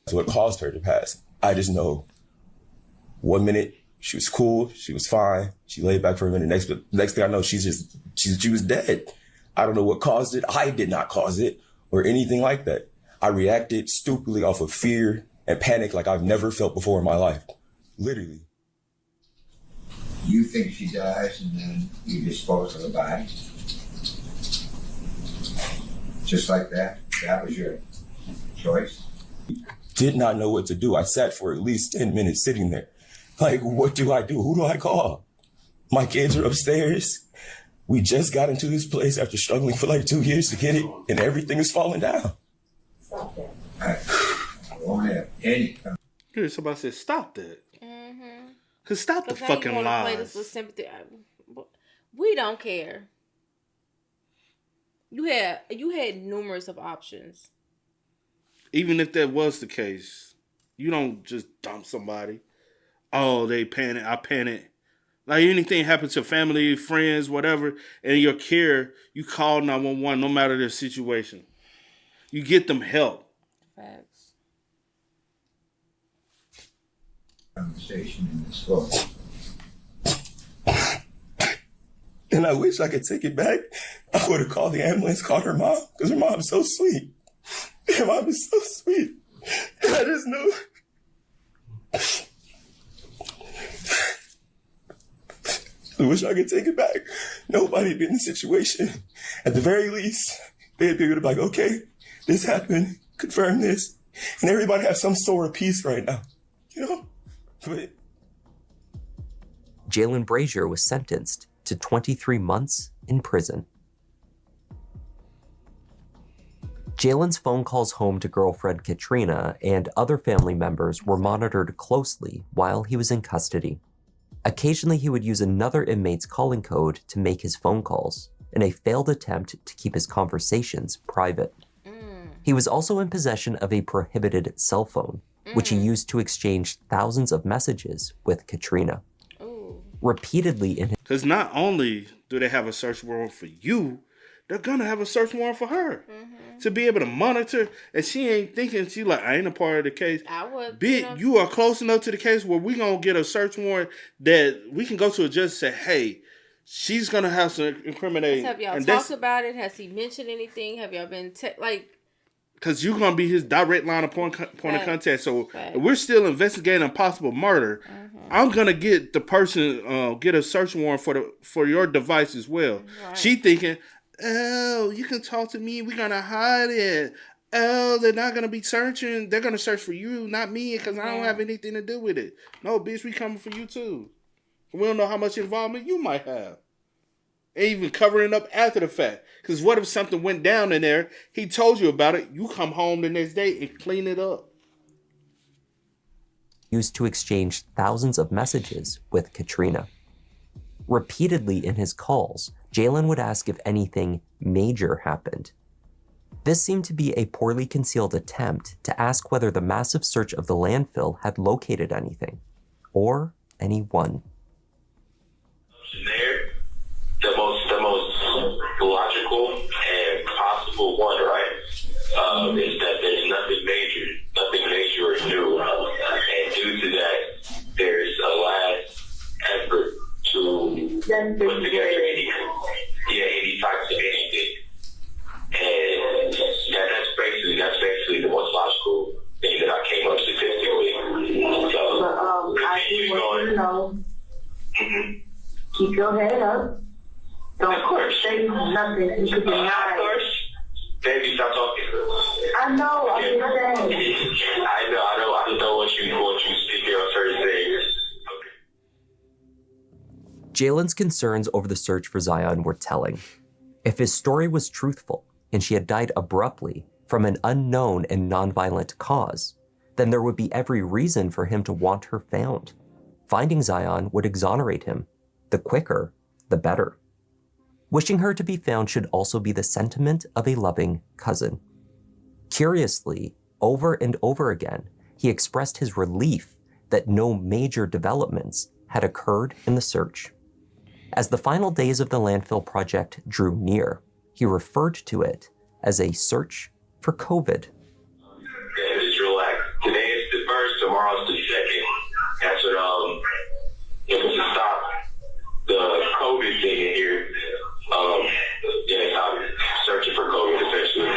That's what caused her to pass. I just know 1 minute she was cool, she was fine, she laid back for a minute. Next thing I know, she was dead. I don't know what caused it. I did not cause it or anything like that. I reacted stupidly off of fear and panic like I've never felt before in my life. Literally. You think she dies and then you dispose of the body? Just like that? That was your choice? Did not know what to do. I sat for at least 10 minutes sitting there. Like, what do I do? Who do I call? My kids are upstairs. We just got into this place after struggling for like 2 years to get it, and everything is falling down. Stop that. I won't have any. Here, somebody said, stop that. Mm-hmm. Cause stop the fucking lies. Play this with sympathy. We don't care. You had numerous of options. Even if that was the case, you don't just dump somebody. Oh, they panic. I panic. Like anything happens to family, friends, whatever, and your care, you call 911 no matter the situation. You get them help. Facts. Conversation in this book. And I wish I could take it back. I would have called the ambulance, called her mom, because her mom's so sweet. Her mom is so sweet. And I just know. I wish I could take it back. Nobody'd be in the situation. At the very least, they'd be able to be like, okay, this happened, confirm this. And everybody has some sort of peace right now. You know? But Jalen Brazier was sentenced to 23 months in prison. Jalen's phone calls home to girlfriend Katrina and other family members were monitored closely while he was in custody. Occasionally, he would use another inmate's calling code to make his phone calls in a failed attempt to keep his conversations private. He was also in possession of a prohibited cell phone, which he used to exchange thousands of messages with Katrina. Repeatedly in his... Because not only do they have a search warrant for you, they're going to have a search warrant for her. To be able to monitor, and she ain't thinking, she like, I ain't a part of the case. I would. You are close enough to the case where we going to get a search warrant that we can go to a judge and say, hey, she's going to have some incriminating. Have y'all talked about it? Has he mentioned anything? Have y'all been, because you're going to be his direct line of point of contact. So if we're still investigating a possible murder, I'm going to get the person, get a search warrant for your device as well. Right. She thinking, oh, you can talk to me. We're going to hide it. Oh, they're not going to be searching. They're going to search for you, not me, because I don't have anything to do with it. No, bitch, we coming for you too. We don't know how much involvement you might have. And even covering up after the fact. Because what if something went down in there, he told you about it, you come home the next day and clean it up. Used to exchange thousands of messages with Katrina. Repeatedly in his calls, Jalen would ask if anything major happened. This seemed to be a poorly concealed attempt to ask whether the massive search of the landfill had located anything, or anyone. The most logical and possible one, right, is that there's nothing major or new, and due to that, there's a last effort to put together any types of anything, and that's basically the most logical thing that I came up statistically. So, I do want you to know. Keep your head up. Don't say nothing you could deny. Of course. Baby, stop talking. I know, I'm just saying. I know what you speak here on certain things. Jalen's concerns over the search for Zion were telling. If his story was truthful and she had died abruptly from an unknown and nonviolent cause, then there would be every reason for him to want her found. Finding Zion would exonerate him. The quicker, the better. Wishing her to be found should also be the sentiment of a loving cousin. Curiously, over and over again, he expressed his relief that no major developments had occurred in the search. As the final days of the landfill project drew near, he referred to it as a search for COVID. Yeah, just relax. Today is the first, tomorrow's the second. That's what, to stop the COVID thing in here. I'm searching for COVID essentially.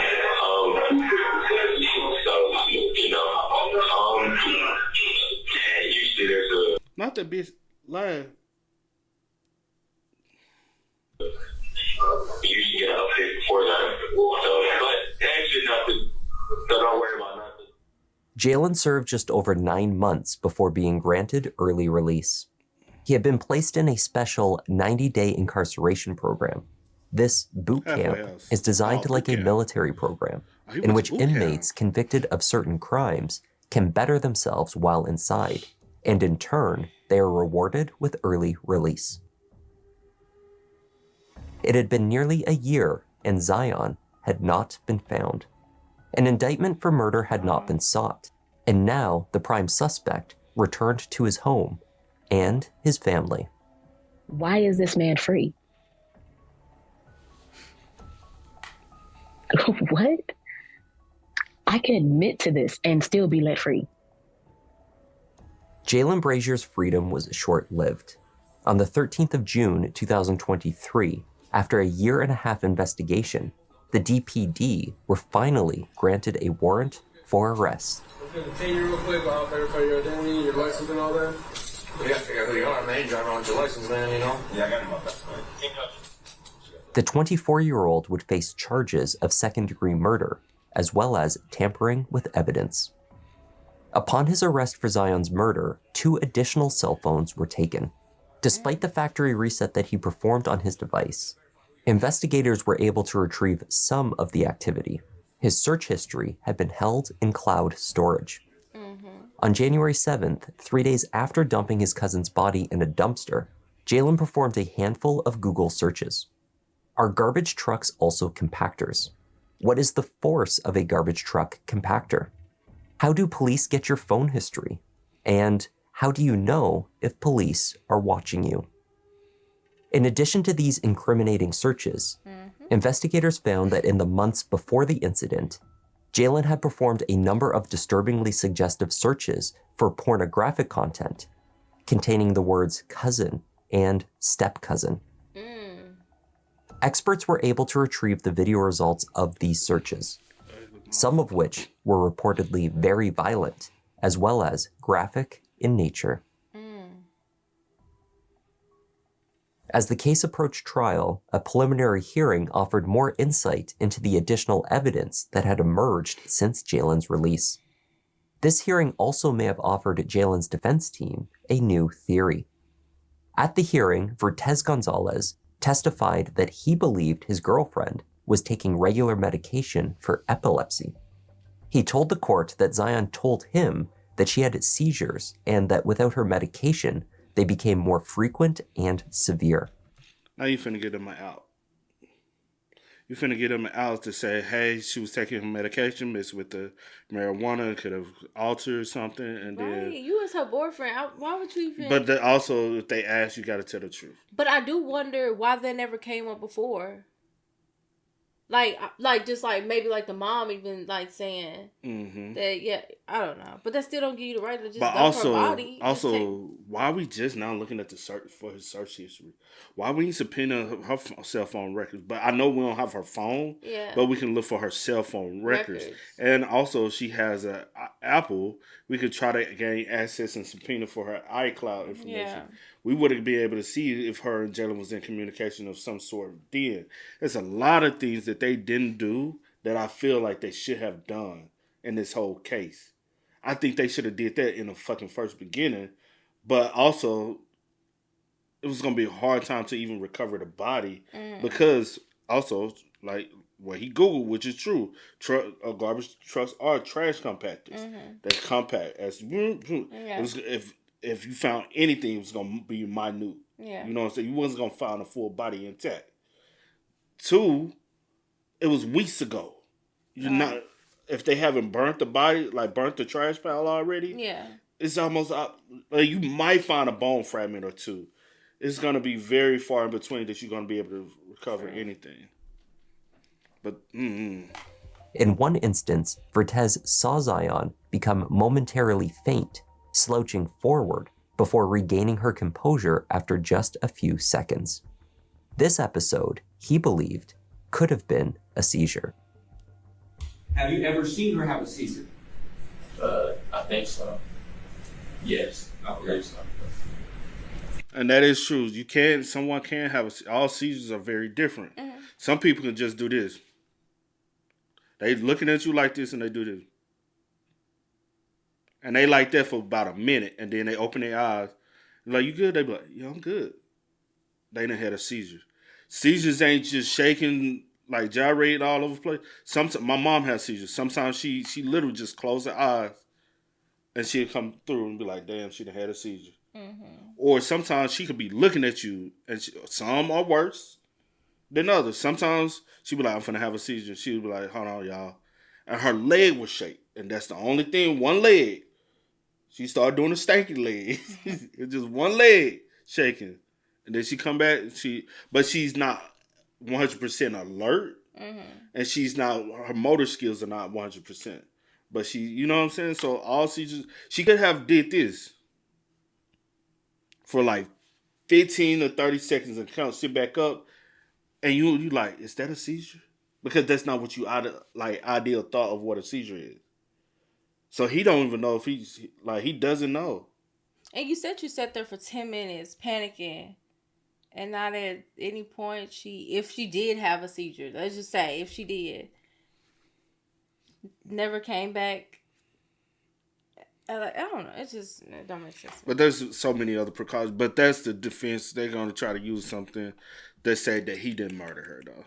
Usually there's a... Not to be lying. You usually get an update before that. But actually nothing. So don't worry about nothing. Jalen served just over 9 months before being granted early release. He had been placed in a special 90-day incarceration program. This boot camp is designed like a military program in which inmates convicted of certain crimes can better themselves while inside, and in turn, they are rewarded with early release. It had been nearly a year and Zion had not been found. An indictment for murder had not been sought, and now the prime suspect returned to his home and his family. Why is this man free? What? I can admit to this and still be let free. Jalen Brazier's freedom was short-lived. On the 13th of June, 2023, after a year-and-a-half investigation, the DPD were finally granted a warrant for arrest. I'm gonna take you real quick. I'll verify your identity, your license, and all that. Yeah, I got who you are, man. You drive around with your license, man, you know? Yeah, I got him up that way. The 24-year-old would face charges of second-degree murder, as well as tampering with evidence. Upon his arrest for Zion's murder, 2 additional cell phones were taken. Despite the factory reset that he performed on his device, investigators were able to retrieve some of the activity. His search history had been held in cloud storage. On January 7th, 3 days after dumping his cousin's body in a dumpster, Jalen performed a handful of Google searches. Are garbage trucks also compactors? What is the force of a garbage truck compactor? How do police get your phone history? And how do you know if police are watching you? In addition to these incriminating searches, investigators found that in the months before the incident, Jalen had performed a number of disturbingly suggestive searches for pornographic content containing the words cousin and step-cousin. Experts were able to retrieve the video results of these searches, some of which were reportedly very violent, as well as graphic in nature. As the case approached trial, a preliminary hearing offered more insight into the additional evidence that had emerged since Jalen's release. This hearing also may have offered Jalen's defense team a new theory. At the hearing, Vertez Gonzalez testified that he believed his girlfriend was taking regular medication for epilepsy. He told the court that Zion told him that she had seizures and that without her medication, they became more frequent and severe. Now you finna get them out. You finna get them out to say, hey, she was taking her medication, mixed with the marijuana, could have altered something, and then. You was her boyfriend. Why would you even? But also, if they ask, you gotta tell the truth. But I do wonder why that never came up before. Like just like maybe like the mom even like saying that, yeah, I don't know, but that still don't give you the right to just dump her body. Also, why are we just now looking at the search for his search history? Why we need to subpoena her cell phone records? But I know we don't have her phone, but we can look for her cell phone records. And also, she has a Apple. We could try to gain access and subpoena for her iCloud information. Yeah. We wouldn't be able to see if her and Jalen was in communication of some sort then. There's a lot of things that they didn't do that I feel like they should have done in this whole case. I think they should have did that in the fucking first beginning, but also it was going to be a hard time to even recover the body because also, like what he Googled, which is true, garbage trucks are trash compactors. They compact as if you found anything, it was going to be minute. Yeah. You know what I'm saying? You wasn't going to find a full body intact. 2, it was weeks ago. You're not, if they haven't burnt the body, like burnt the trash pile already, it's almost, like you might find a bone fragment or 2. It's going to be very far in between that you're going to be able to recover anything. But, In one instance, Vertez saw Zion become momentarily faint, slouching forward before regaining her composure after just a few seconds. This episode, he believed, could have been a seizure. Have you ever seen her have a seizure? I think so. Yes, I believe so. And that is true. Someone can have all seizures are very different. Some people can just do this. They looking at you like this and they do this. And they like that for about a minute, and then they open their eyes. Like, you good? They be like, yeah, I'm good. They done had a seizure. Seizures ain't just shaking, like gyrating all over the place. Sometimes my mom has seizures. Sometimes she literally just close her eyes, and she'll come through and be like, damn, she done had a seizure. Or sometimes she could be looking at you, and some are worse. than others. Sometimes she be like, I'm finna have a seizure. She would be like, hold on, y'all. And her leg would shake. And that's the only thing, one leg. She started doing the stanky leg. It's just one leg shaking. And then she come back, but she's not 100% alert. Mm-hmm. And she's not, her motor skills are not 100%. But she, you know what I'm saying? So all seizures, she could have did this for like 15 or 30 seconds and sit back up. And you like, is that a seizure? Because that's not what you ideal thought of what a seizure is. So he don't even know if he doesn't know. And you said you sat there for 10 minutes panicking. And not at any point if she did have a seizure, let's just say if she did, never came back. I don't know. It don't make sense. But there's so many other precautions. But that's the defense. They're going to try to use something that say that he didn't murder her, though.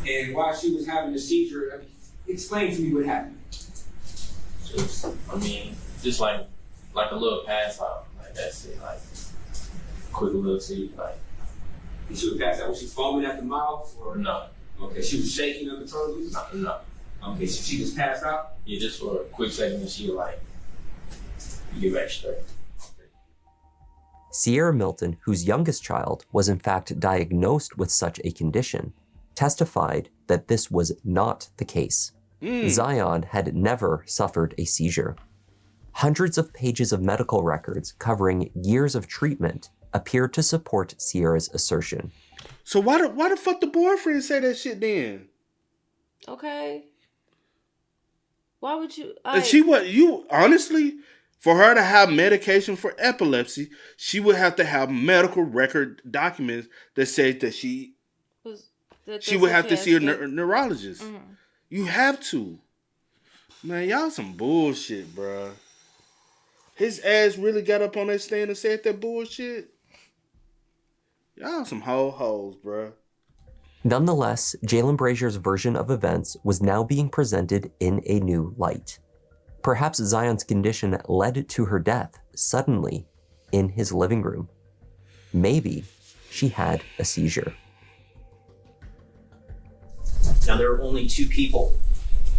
And while she was having a seizure, explain to me what happened. Just like a little pass out. Like, that's it. Like, quick little seizure. Like, and she was passed out. Was she foaming at the mouth? Or no. Okay, she was shaking uncontrollably? No. Okay, so she just passed out? Yeah, just for a quick second, and she get back straight. Sierra Milton, whose youngest child was in fact diagnosed with such a condition, testified that this was not the case. Zion had never suffered a seizure. Hundreds of pages of medical records covering years of treatment appeared to support Sierra's assertion. So why the fuck the boyfriend say that shit then? Okay. Why would you? And she honestly, for her to have medication for epilepsy, she would have to have medical record documents that say that she would have to see a neurologist. Mm-hmm. You have to. Man, y'all some bullshit, bruh. His ass really got up on that stand and said that bullshit. Y'all some hoes, bruh. Nonetheless, Jalen Brazier's version of events was now being presented in a new light. Perhaps Zion's condition led to her death suddenly in his living room. Maybe she had a seizure. Now, there are only two people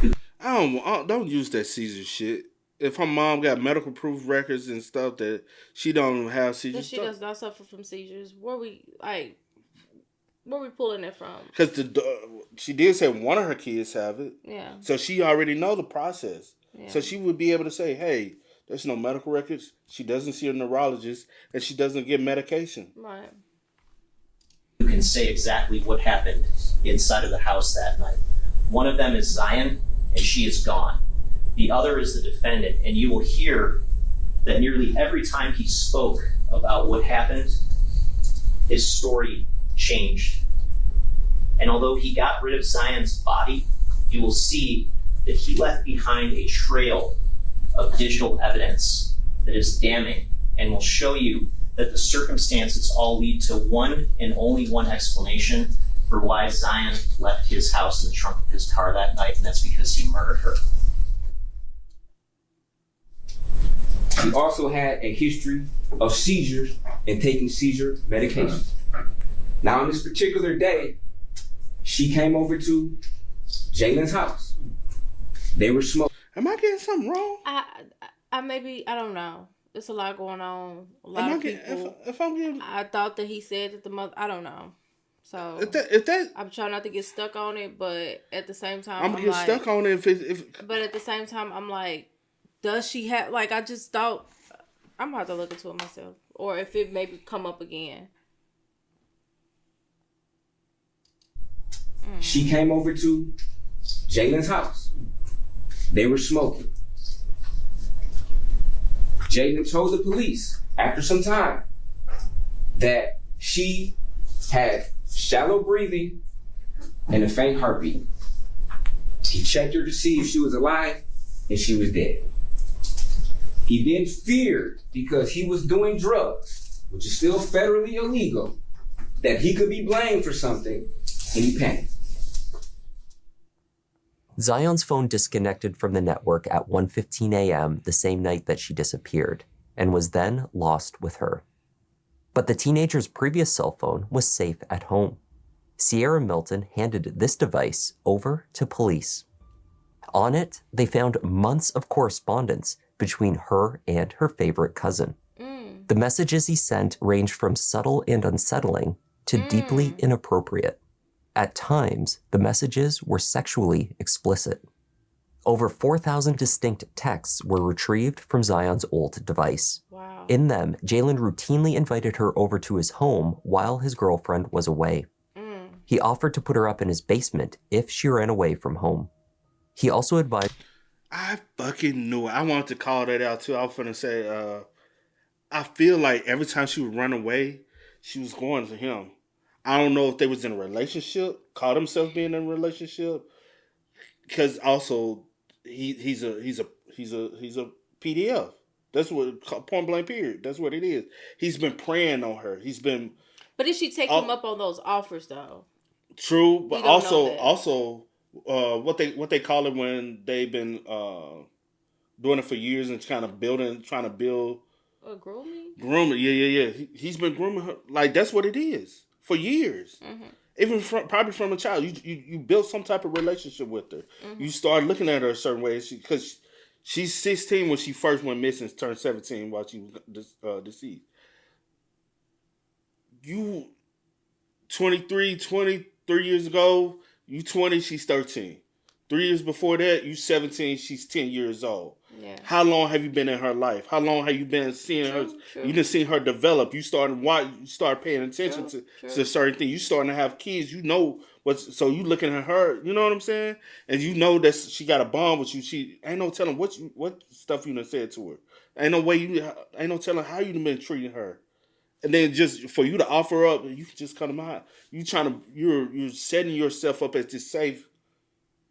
who... Don't use that seizure shit. If her mom got medical proof records and stuff that she don't have seizures, that she does not suffer from seizures. Where we pulling it from? Because she did say one of her kids have it. Yeah. So she already know the process. Yeah. So she would be able to say, "Hey, there's no medical records. She doesn't see a neurologist, and she doesn't get medication." Right. You can say exactly what happened inside of the house that night. One of them is Zion, and she is gone. The other is the defendant, and you will hear that nearly every time he spoke about what happened, his story changed. And although he got rid of Zion's body, you will see that he left behind a trail of digital evidence that is damning and will show you that the circumstances all lead to one and only one explanation for why Zion left his house in the trunk of his car that night, and that's because he murdered her. She also had a history of seizures and taking seizure medication. Now, on this particular day, she came over to Jalen's house. They were smoking. Am I getting something wrong? I don't know. There's a lot going on. A lot of people. I thought that he said that the mother. I don't know. So if that, I'm trying not to get stuck on it, but at the same time, I'm gonna get stuck on it if. But at the same time, I'm like, does she have? Like, I just thought I'm gonna have to look into it myself, or if it maybe come up again. She came over to Jalen's house. They were smoking. Jalen told the police after some time that she had shallow breathing and a faint heartbeat. He checked her to see if she was alive, and she was dead. He then feared, because he was doing drugs, which is still federally illegal, that he could be blamed for something, and he panicked. Zion's phone disconnected from the network at 1:15 a.m. the same night that she disappeared, and was then lost with her. But the teenager's previous cell phone was safe at home. Sierra Milton handed this device over to police. On it, they found months of correspondence between her and her favorite cousin. The messages he sent ranged from subtle and unsettling to deeply inappropriate. At times, the messages were sexually explicit. Over 4,000 distinct texts were retrieved from Zion's old device. Wow. In them, Jalen routinely invited her over to his home while his girlfriend was away. He offered to put her up in his basement if she ran away from home. He also advised... I fucking knew it. I wanted to call that out too. I was finna say, I feel like every time she would run away, she was going to him. I don't know if they was in a relationship, called themselves being in a relationship, because also he's a PDF. That's what, point blank period. That's what it is. He's been preying on her. He's been. But did she take him up on those offers though? True, but also what they call it when they've been doing it for years and trying to build. Grooming? Grooming, yeah. He's been grooming her. Like, that's what it is. For years. Mm-hmm. Even probably from a child. You built some type of relationship with her. Mm-hmm. You start looking at her a certain way. Because she's 16 when she first went missing, turned 17 while she was deceased. You 23 years ago, you 20, she's 13. 3 years before that, you 17, she's 10 years old. Yeah. How long have you been in her life? How long have you been seeing her? True. You done seen her develop. You start paying attention to certain things. You starting to have kids. You know so you looking at her. You know what I'm saying? And you know that she got a bond with you. She ain't no telling what stuff you done said to her. Ain't no telling how you done been treating her. And then just for you to offer up, you can just come out. You're setting yourself up as this safe.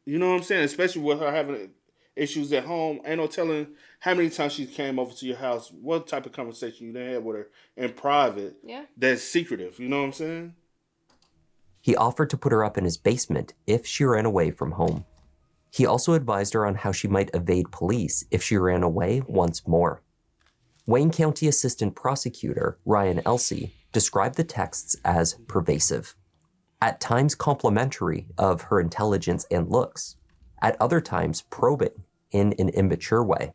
You know what I'm saying? Especially with her having issues at home. Ain't no telling how many times she came over to your house, what type of conversation you done had with her in private. Yeah. That's secretive. You know what I'm saying? He offered to put her up in his basement if she ran away from home. He also advised her on how she might evade police if she ran away once more. Wayne County Assistant Prosecutor Ryan Elsey described the texts as pervasive, at times complimentary of her intelligence and looks, at other times probing in an immature way.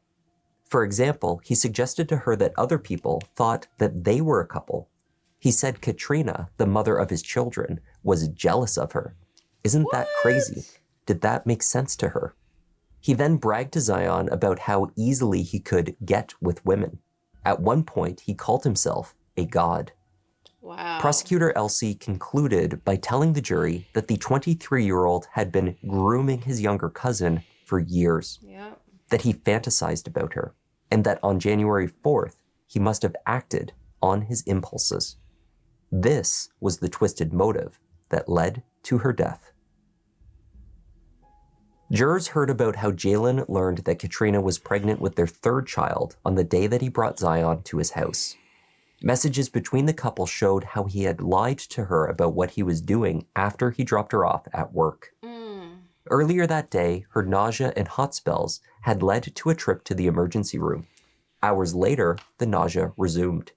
For example, he suggested to her that other people thought that they were a couple. He said Katrina, the mother of his children, was jealous of her. Isn't that crazy? Did that make sense to her? He then bragged to Zion about how easily he could get with women. At one point, he called himself a god. Wow. Prosecutor Elsey concluded by telling the jury that the 23-year-old had been grooming his younger cousin for years, that he fantasized about her, and that on January 4th, he must have acted on his impulses. This was the twisted motive that led to her death. Jurors heard about how Jalen learned that Katrina was pregnant with their third child on the day that he brought Zion to his house. Messages between the couple showed how he had lied to her about what he was doing after he dropped her off at work. Earlier that day, her nausea and hot spells had led to a trip to the emergency room. Hours later, the nausea resumed.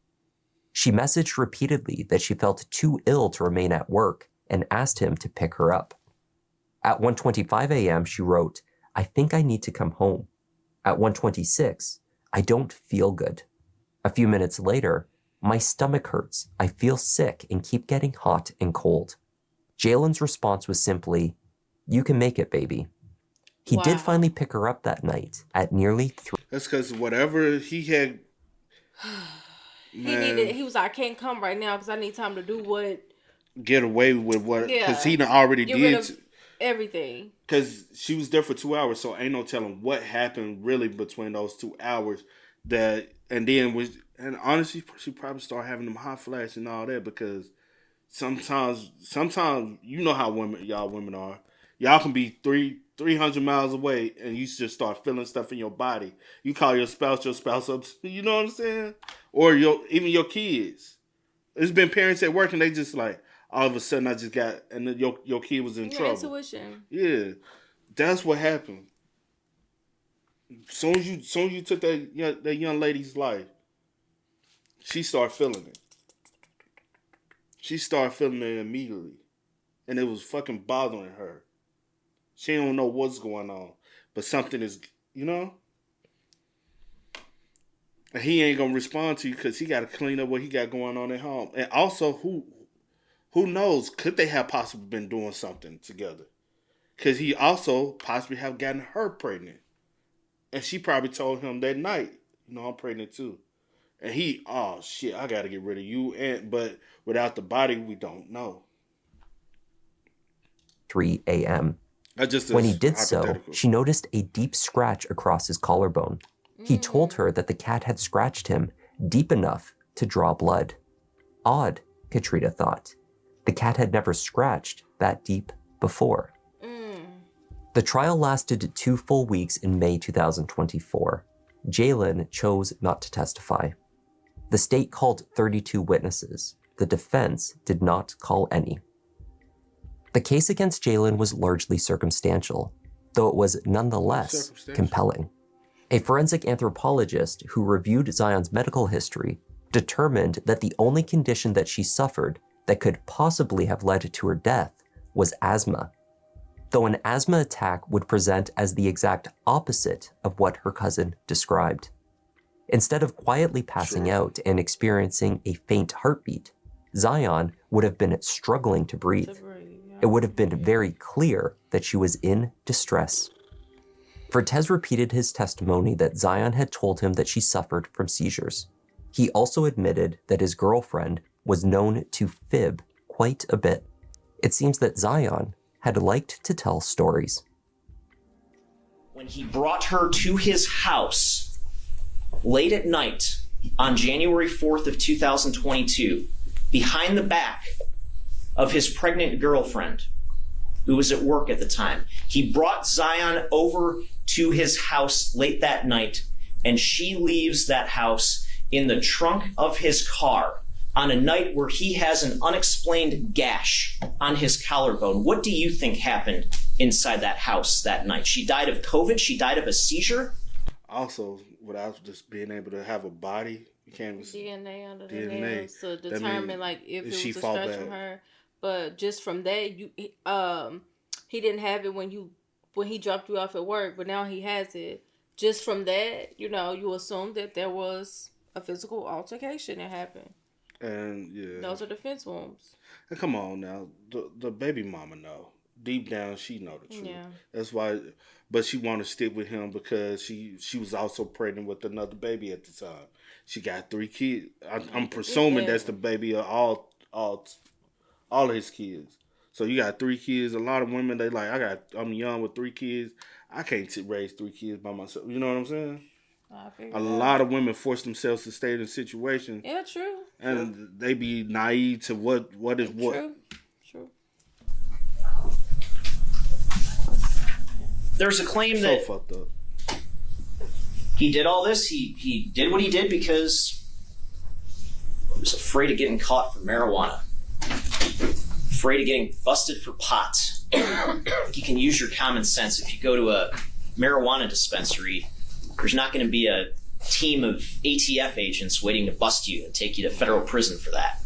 She messaged repeatedly that she felt too ill to remain at work and asked him to pick her up. At 1:25 a.m., she wrote, "I think I need to come home." At 1:26, "I don't feel good." A few minutes later, "My stomach hurts. I feel sick and keep getting hot and cold." Jalen's response was simply, "You can make it, baby." He did finally pick her up that night at nearly 3. That's because whatever he had... He was like, "I can't come right now because I need time to do what..." Get away with what... Because he already did... Everything. Because she was there for 2 hours, so ain't no telling what happened really between those 2 hours. And honestly, she probably started having them hot flashes and all that because sometimes you know how y'all women are. Y'all can be 300 miles away and you just start feeling stuff in your body. You call your spouse up, you know what I'm saying? Or even your kids. There's been parents at work and they just like, all of a sudden I just got, and then your kid was in trouble. Intuition. Yeah, that's what happened. Soon as you took that young lady's life, she started feeling it. She started feeling it immediately. and it was fucking bothering her. She don't know what's going on, but something is, you know. And he ain't gonna respond to you because he got to clean up what he got going on at home. And also, who knows? Could they have possibly been doing something together? Because he also possibly have gotten her pregnant, and she probably told him that night, I'm pregnant too. And he, oh shit, I got to get rid of you. But without the body, we don't know. 3 a.m. When he did so, she noticed a deep scratch across his collarbone. He told her that the cat had scratched him deep enough to draw blood. Odd, Katrina thought. The cat had never scratched that deep before. The trial lasted 2 full weeks in May 2024. Jalen chose not to testify. The state called 32 witnesses. The defense did not call any. The case against Jalen was largely circumstantial, though it was nonetheless compelling. A forensic anthropologist who reviewed Zion's medical history determined that the only condition that she suffered that could possibly have led to her death was asthma, though an asthma attack would present as the exact opposite of what her cousin described. Instead of quietly passing out and experiencing a faint heartbeat, Zion would have been struggling to breathe. It would have been very clear that she was in distress. Vertez repeated his testimony that Zion had told him that she suffered from seizures. He also admitted that his girlfriend was known to fib quite a bit. It seems that Zion had liked to tell stories. When he brought her to his house late at night on January 4th of 2022, behind the back of his pregnant girlfriend, who was at work at the time, he brought Zion over to his house late that night, and she leaves that house in the trunk of his car on a night where he has an unexplained gash on his collarbone. What do you think happened inside that house that night? She died of COVID? She died of a seizure? Also, without just being able to have a body, you can't DNA under the nails to determine if it was a stretch from her. But just from that, he didn't have it when he dropped you off at work, but now he has it. Just from that, you assume that there was a physical altercation that happened. And yeah, those are defense wounds. And come on now, the baby mama know deep down she know the truth. Yeah. That's why, but she want to stick with him because she was also pregnant with another baby at the time. She got 3 kids. I'm presuming that's the baby of all of his kids. So you got 3 kids. A lot of women, they like, I'm young with 3 kids. I can't raise 3 kids by myself. You know what I'm saying? A lot of women force themselves to stay in a situation. Yeah, true. And they be naive to what is what. True. There's a claim that fucked up. He did all this. He did what he did because he was afraid of getting caught for marijuana. Afraid of getting busted for pot. You can use your common sense. If you go to a marijuana dispensary, there's not going to be a team of ATF agents waiting to bust you and take you to federal prison for that.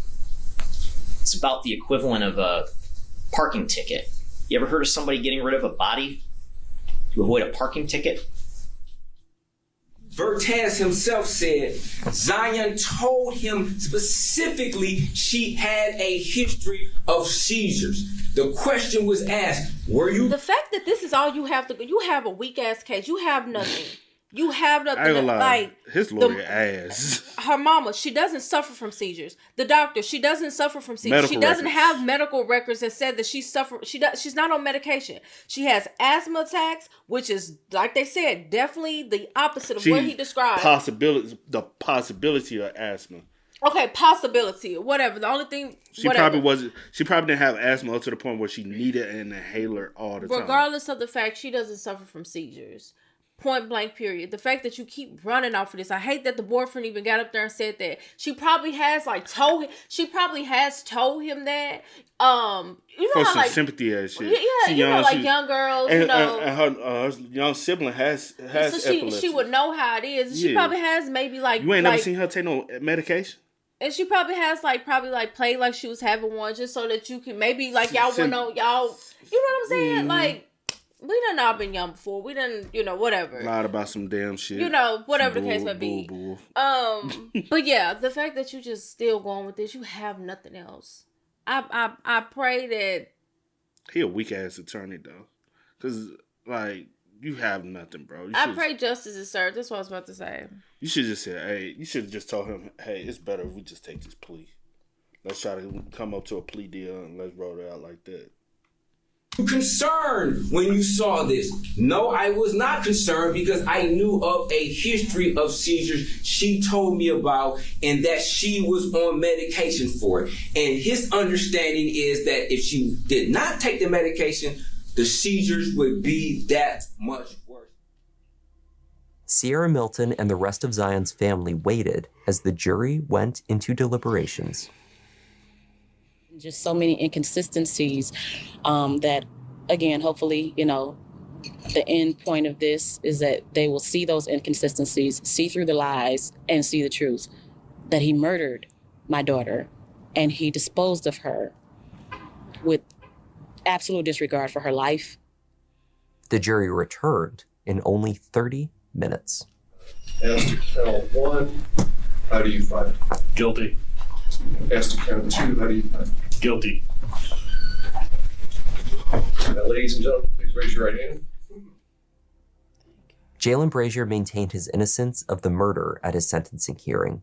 It's about the equivalent of a parking ticket. You ever heard of somebody getting rid of a body to avoid a parking ticket? Vertez himself said Zion told him specifically she had a history of seizures. The question was asked, were you... The fact that this is all you have to... You have a weak-ass case. You have nothing. You have nothing. I ain't gonna lie. His lawyer ass. Her mama, she doesn't suffer from seizures. The doctor, she doesn't suffer from seizures. Medical she doesn't records. have medical records that said that she suffered. She's not on medication. She has asthma attacks, which is, like they said, definitely the opposite of what he described. The possibility of asthma. Okay, possibility, whatever. The only thing, She probably didn't have asthma up to the point where she needed an inhaler all the time. Regardless of the fact, she doesn't suffer from seizures. Point blank, period. The fact that you keep running off of this. I hate that the boyfriend even got up there and said that. She probably has told him that. You know for how some sympathy as shit. Yeah, young girls, and her young sibling has epilepsy. She would know how it is. She probably has maybe You ain't never seen her take no medication? And she probably has played like she was having one just so that you can maybe y'all went on y'all. You know what I'm saying? Mm-hmm. Like we done all been young before. We done whatever. Lied about some damn shit. Whatever the case may be. But yeah, the fact that you just still going with this, you have nothing else. I pray that he a weak ass attorney though, because you have nothing, bro. I pray justice is served. That's what I was about to say. You should just say, hey, you should have just told him, hey, it's better if we just take this plea. Let's try to come up to a plea deal and let's roll it out like that. Concerned when you saw this? No, I was not concerned because I knew of a history of seizures she told me about and that she was on medication for it. And his understanding is that if she did not take the medication, the seizures would be that much worse. Sierra Milton and the rest of Zion's family waited as the jury went into deliberations. Just so many inconsistencies that, again, hopefully, the end point of this is that they will see those inconsistencies, see through the lies, and see the truth. That he murdered my daughter, and he disposed of her with absolute disregard for her life. The jury returned in only 30 minutes. As to count 1, how do you find? Guilty. As to count 2, how do you find? Guilty. Now, ladies and gentlemen, please raise your right hand. Jalen Brazier maintained his innocence of the murder at his sentencing hearing.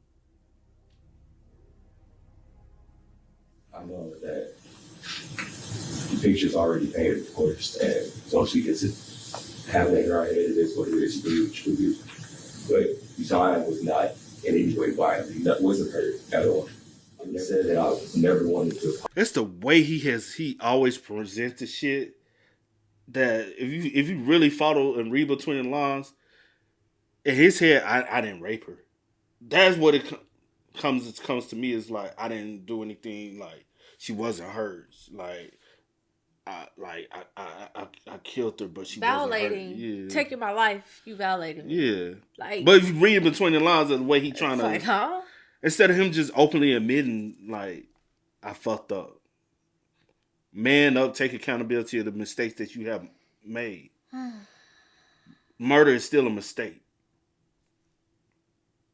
I know that the picture's already painted, of course, and so she gets it. Having it in her head, it is what it is. She do. But Zion was not in any way violent. He wasn't hurt at all. I said that I never wanted to. It's the way he always presents the shit that if you really follow and read between the lines, in his head, I didn't rape her. That's what it comes to me is like I didn't do anything, like she wasn't hers, like I killed her, but she violating. wasn't hers. Yeah. Taking my life, you violating me. Yeah. But if you read between the lines of the way he trying to, huh? Instead of him just openly admitting, like, I fucked up. Man up, take accountability of the mistakes that you have made. Murder is still a mistake.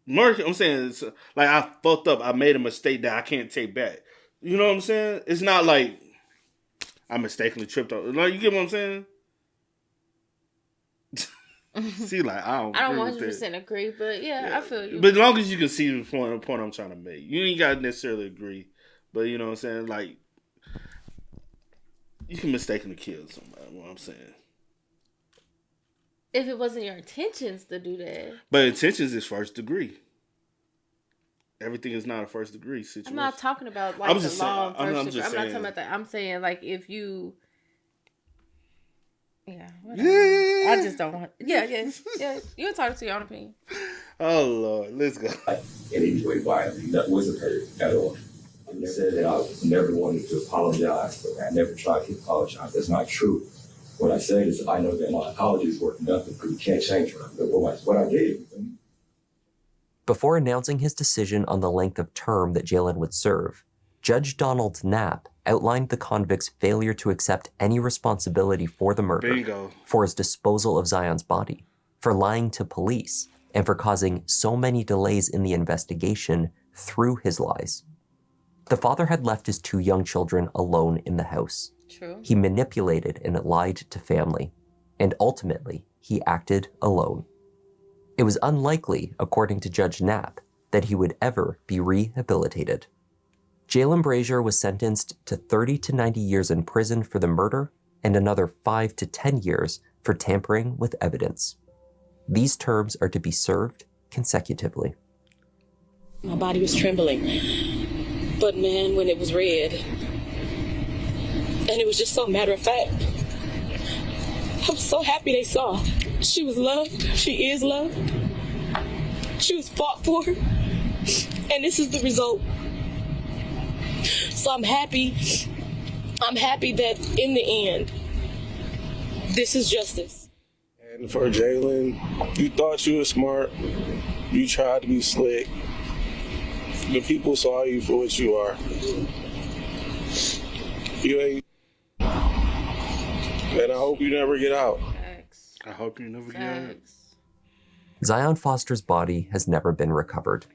Murder, I'm saying, it's like, I fucked up. I made a mistake that I can't take back. You know what I'm saying? It's not like I mistakenly tripped up. Like, you get what I'm saying? See, like, I don't 100% agree, but yeah, I feel you. But as long as you can see the point I'm trying to make, you ain't got to necessarily agree. But you know what I'm saying? Like, you can mistakenly kill somebody. What I'm saying. If it wasn't your intentions to do that. But intentions is first degree. Everything is not a first degree situation. I'm not talking about like the law of first degree. I'm not talking about that. I'm saying like if you. Yeah. I just don't want. Yeah. You're entitled to your own opinion. Oh Lord, let's go. In any way violent. That wasn't hurt at all. I said that I never wanted to apologize, but I never tried to apologize. That's not true. What I said is I know that my apologies were nothing because you can't change what I did. Before announcing his decision on the length of term that Jalen would serve, Judge Donald Knapp outlined the convict's failure to accept any responsibility for the murder, for his disposal of Zion's body, for lying to police, and for causing so many delays in the investigation through his lies. The father had left his 2 young children alone in the house. True. He manipulated and lied to family, and ultimately, he acted alone. It was unlikely, according to Judge Knapp, that he would ever be rehabilitated. Jalen Brazier was sentenced to 30 to 90 years in prison for the murder and another 5 to 10 years for tampering with evidence. These terms are to be served consecutively. My body was trembling, but man, when it was read, and it was just so matter of fact, I was so happy they saw. She was loved, she is loved, she was fought for, and this is the result. So I'm happy that in the end, this is justice. And for Jalen, you thought you were smart. You tried to be slick. The people saw you for what you are. You ain't. And I hope you never get out. I hope you never get out. Zion Foster's body has never been recovered.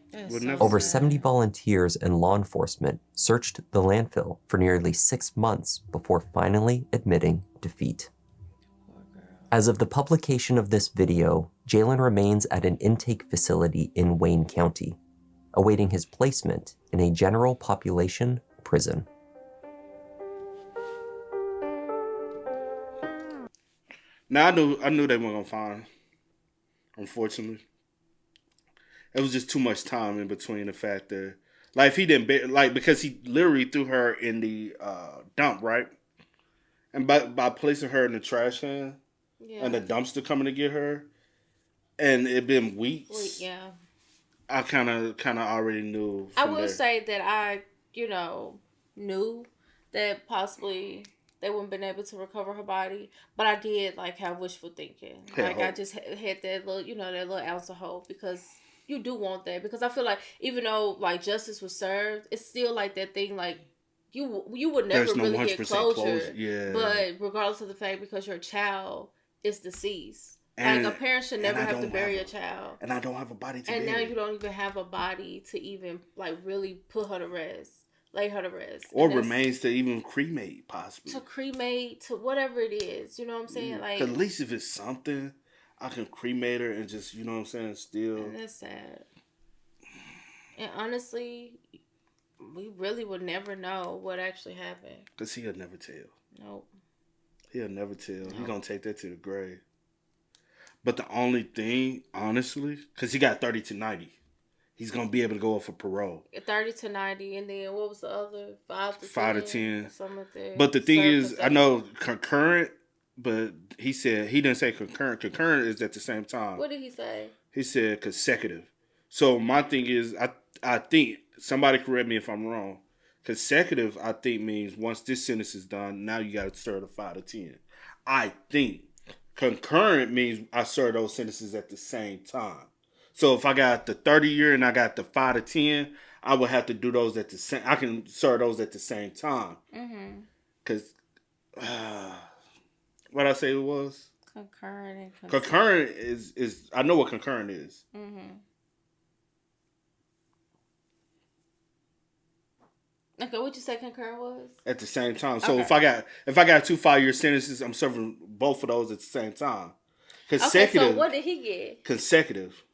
Over 70 volunteers and law enforcement searched the landfill for nearly 6 months before finally admitting defeat. As of the publication of this video, Jalen remains at an intake facility in Wayne County, awaiting his placement in a general population prison. Now I knew they weren't gonna find him. Unfortunately, it was just too much time in between the fact that, like, if he didn't because he literally threw her in the dump, right? And by placing her in the trash can and the dumpster coming to get her, and it been weeks. Yeah. I kind of already knew. I will say that I, knew that possibly they wouldn't been able to recover her body, but I did have wishful thinking. I just had that little, that little ounce of hope, because you do want that, because I feel like even though justice was served, it's still that thing you would never really get closure. Yeah. But regardless of the fact, because your child is deceased. A parent should never have to bury a child. And I don't have a body to bury. And now you don't even have a body to even really put her to rest. Lay her to rest. Or remains to even cremate, possibly. To cremate, to whatever it is. You know what I'm saying? At least if it's something, I can cremate her and just, you know what I'm saying, still. And that's sad. And honestly, we really would never know what actually happened. Because he'll never tell. Nope. He'll never tell. Nope. He's going to take that to the grave. But the only thing, honestly, because he got 30 to 90. He's going to be able to go up for parole. 30 to 90, and then what was the other? 5 to 10? 5 to 10. Something like that. But the thing is, I know concurrent, but he didn't say concurrent. Concurrent is at the same time. What did he say? He said consecutive. So my thing is, I think, somebody correct me if I'm wrong, consecutive, I think, means once this sentence is done, now you got to serve the 5 to 10. I think concurrent means I serve those sentences at the same time. So if I got the 30-year and I got the 5 to 10, I would have to do those at the same. I can serve those at the same time. Because what I say it was concurrent. And concurrent is I know what concurrent is. Okay, what you say concurrent was? At the same time. So if I got 2 5-year sentences, I'm serving both of those at the same time. Consecutive. Okay, so what did he get? Consecutive.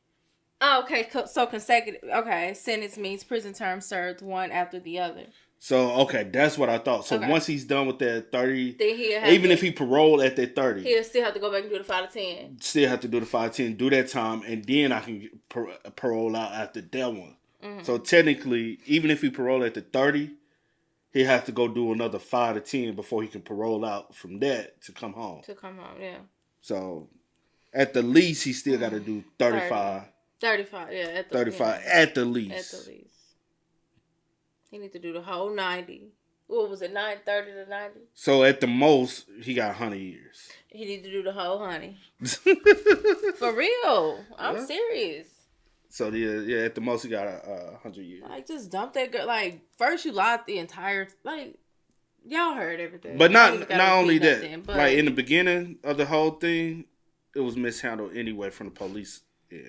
Oh, okay, so consecutive. Okay, sentence means prison term served one after the other. So, okay, that's what I thought. So once he's done with that 30, then even if he paroled at that 30, he'll still have to go back and do the 5 to 10. Still have to do the 5 to 10, do that time, and then I can parole out after that one. So technically, even if he paroled at the 30, he has to go do another 5 to 10 before he can parole out from that to come home. Yeah. So at the least, he still got to do 35. 35, yeah. At the 35 at the least. At the least. He need to do the whole 90. What was it, 30 to 90? So at the most, he got 100 years. He need to do the whole 100. For real. I'm serious. So yeah, at the most, he got 100 years. Just dump that girl. First you lied the entire, y'all heard everything. But not only that, in the beginning of the whole thing, it was mishandled anyway from the police. Yeah.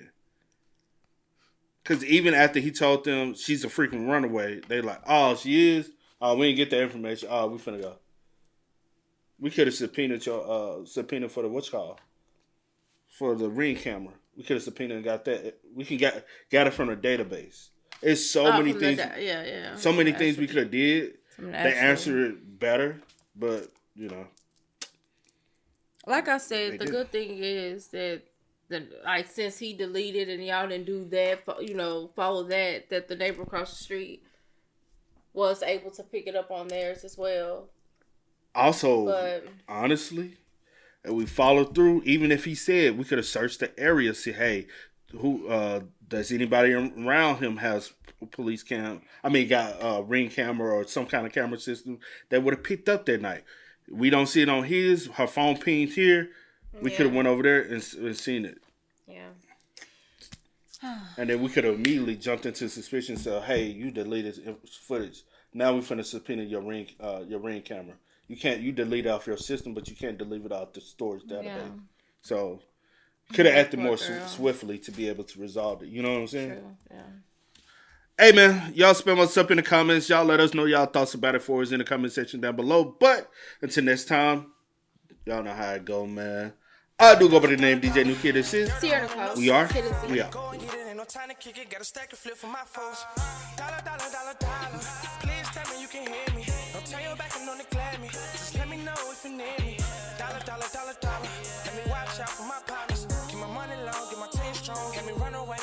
Because even after he told them she's a freaking runaway, they like, oh, she is? Oh, we didn't get that information. Oh, we finna go. We could have subpoenaed your subpoena for the for the Ring camera. We could have subpoenaed and got that. We can got it from the database. It's so many things. So many things we could have did. They answered it better, but like I said, the good thing is that since he deleted and y'all didn't do that, follow that the neighbor across the street was able to pick it up on theirs as well. Also, honestly, and we followed through. Even if he said we could have searched the area, see, hey, who does anybody around him has police cam? Got Ring camera or some kind of camera system that would have picked up that night. We don't see it on his. Her phone pinged here. We could have went over there and seen it. Yeah. And then we could have immediately jumped into suspicion. So, hey, you deleted footage. Now we're finna subpoena your ring camera. You delete it off your system, but you can't delete it off the storage database. Yeah. So, could have acted more swiftly to be able to resolve it. You know what I'm saying? True. Yeah. Hey man, y'all spam us up in the comments. Y'all let us know y'all thoughts about it for us in the comment section down below. But until next time, y'all know how it go, man. I do go by the name DJ New Kid. This is Sierra Nicole. We are. We are. No time to kick it, got a stack of flip for my folks. Dollar, dollar, dollar, dollar. Please tell me you can hear me. Don't turn your back and don't neglect me. Just let me know if you need me. Dollar, dollar, dollar, dollar. Let me watch out for my partners. Keep my money long, get my team strong. Let me run away.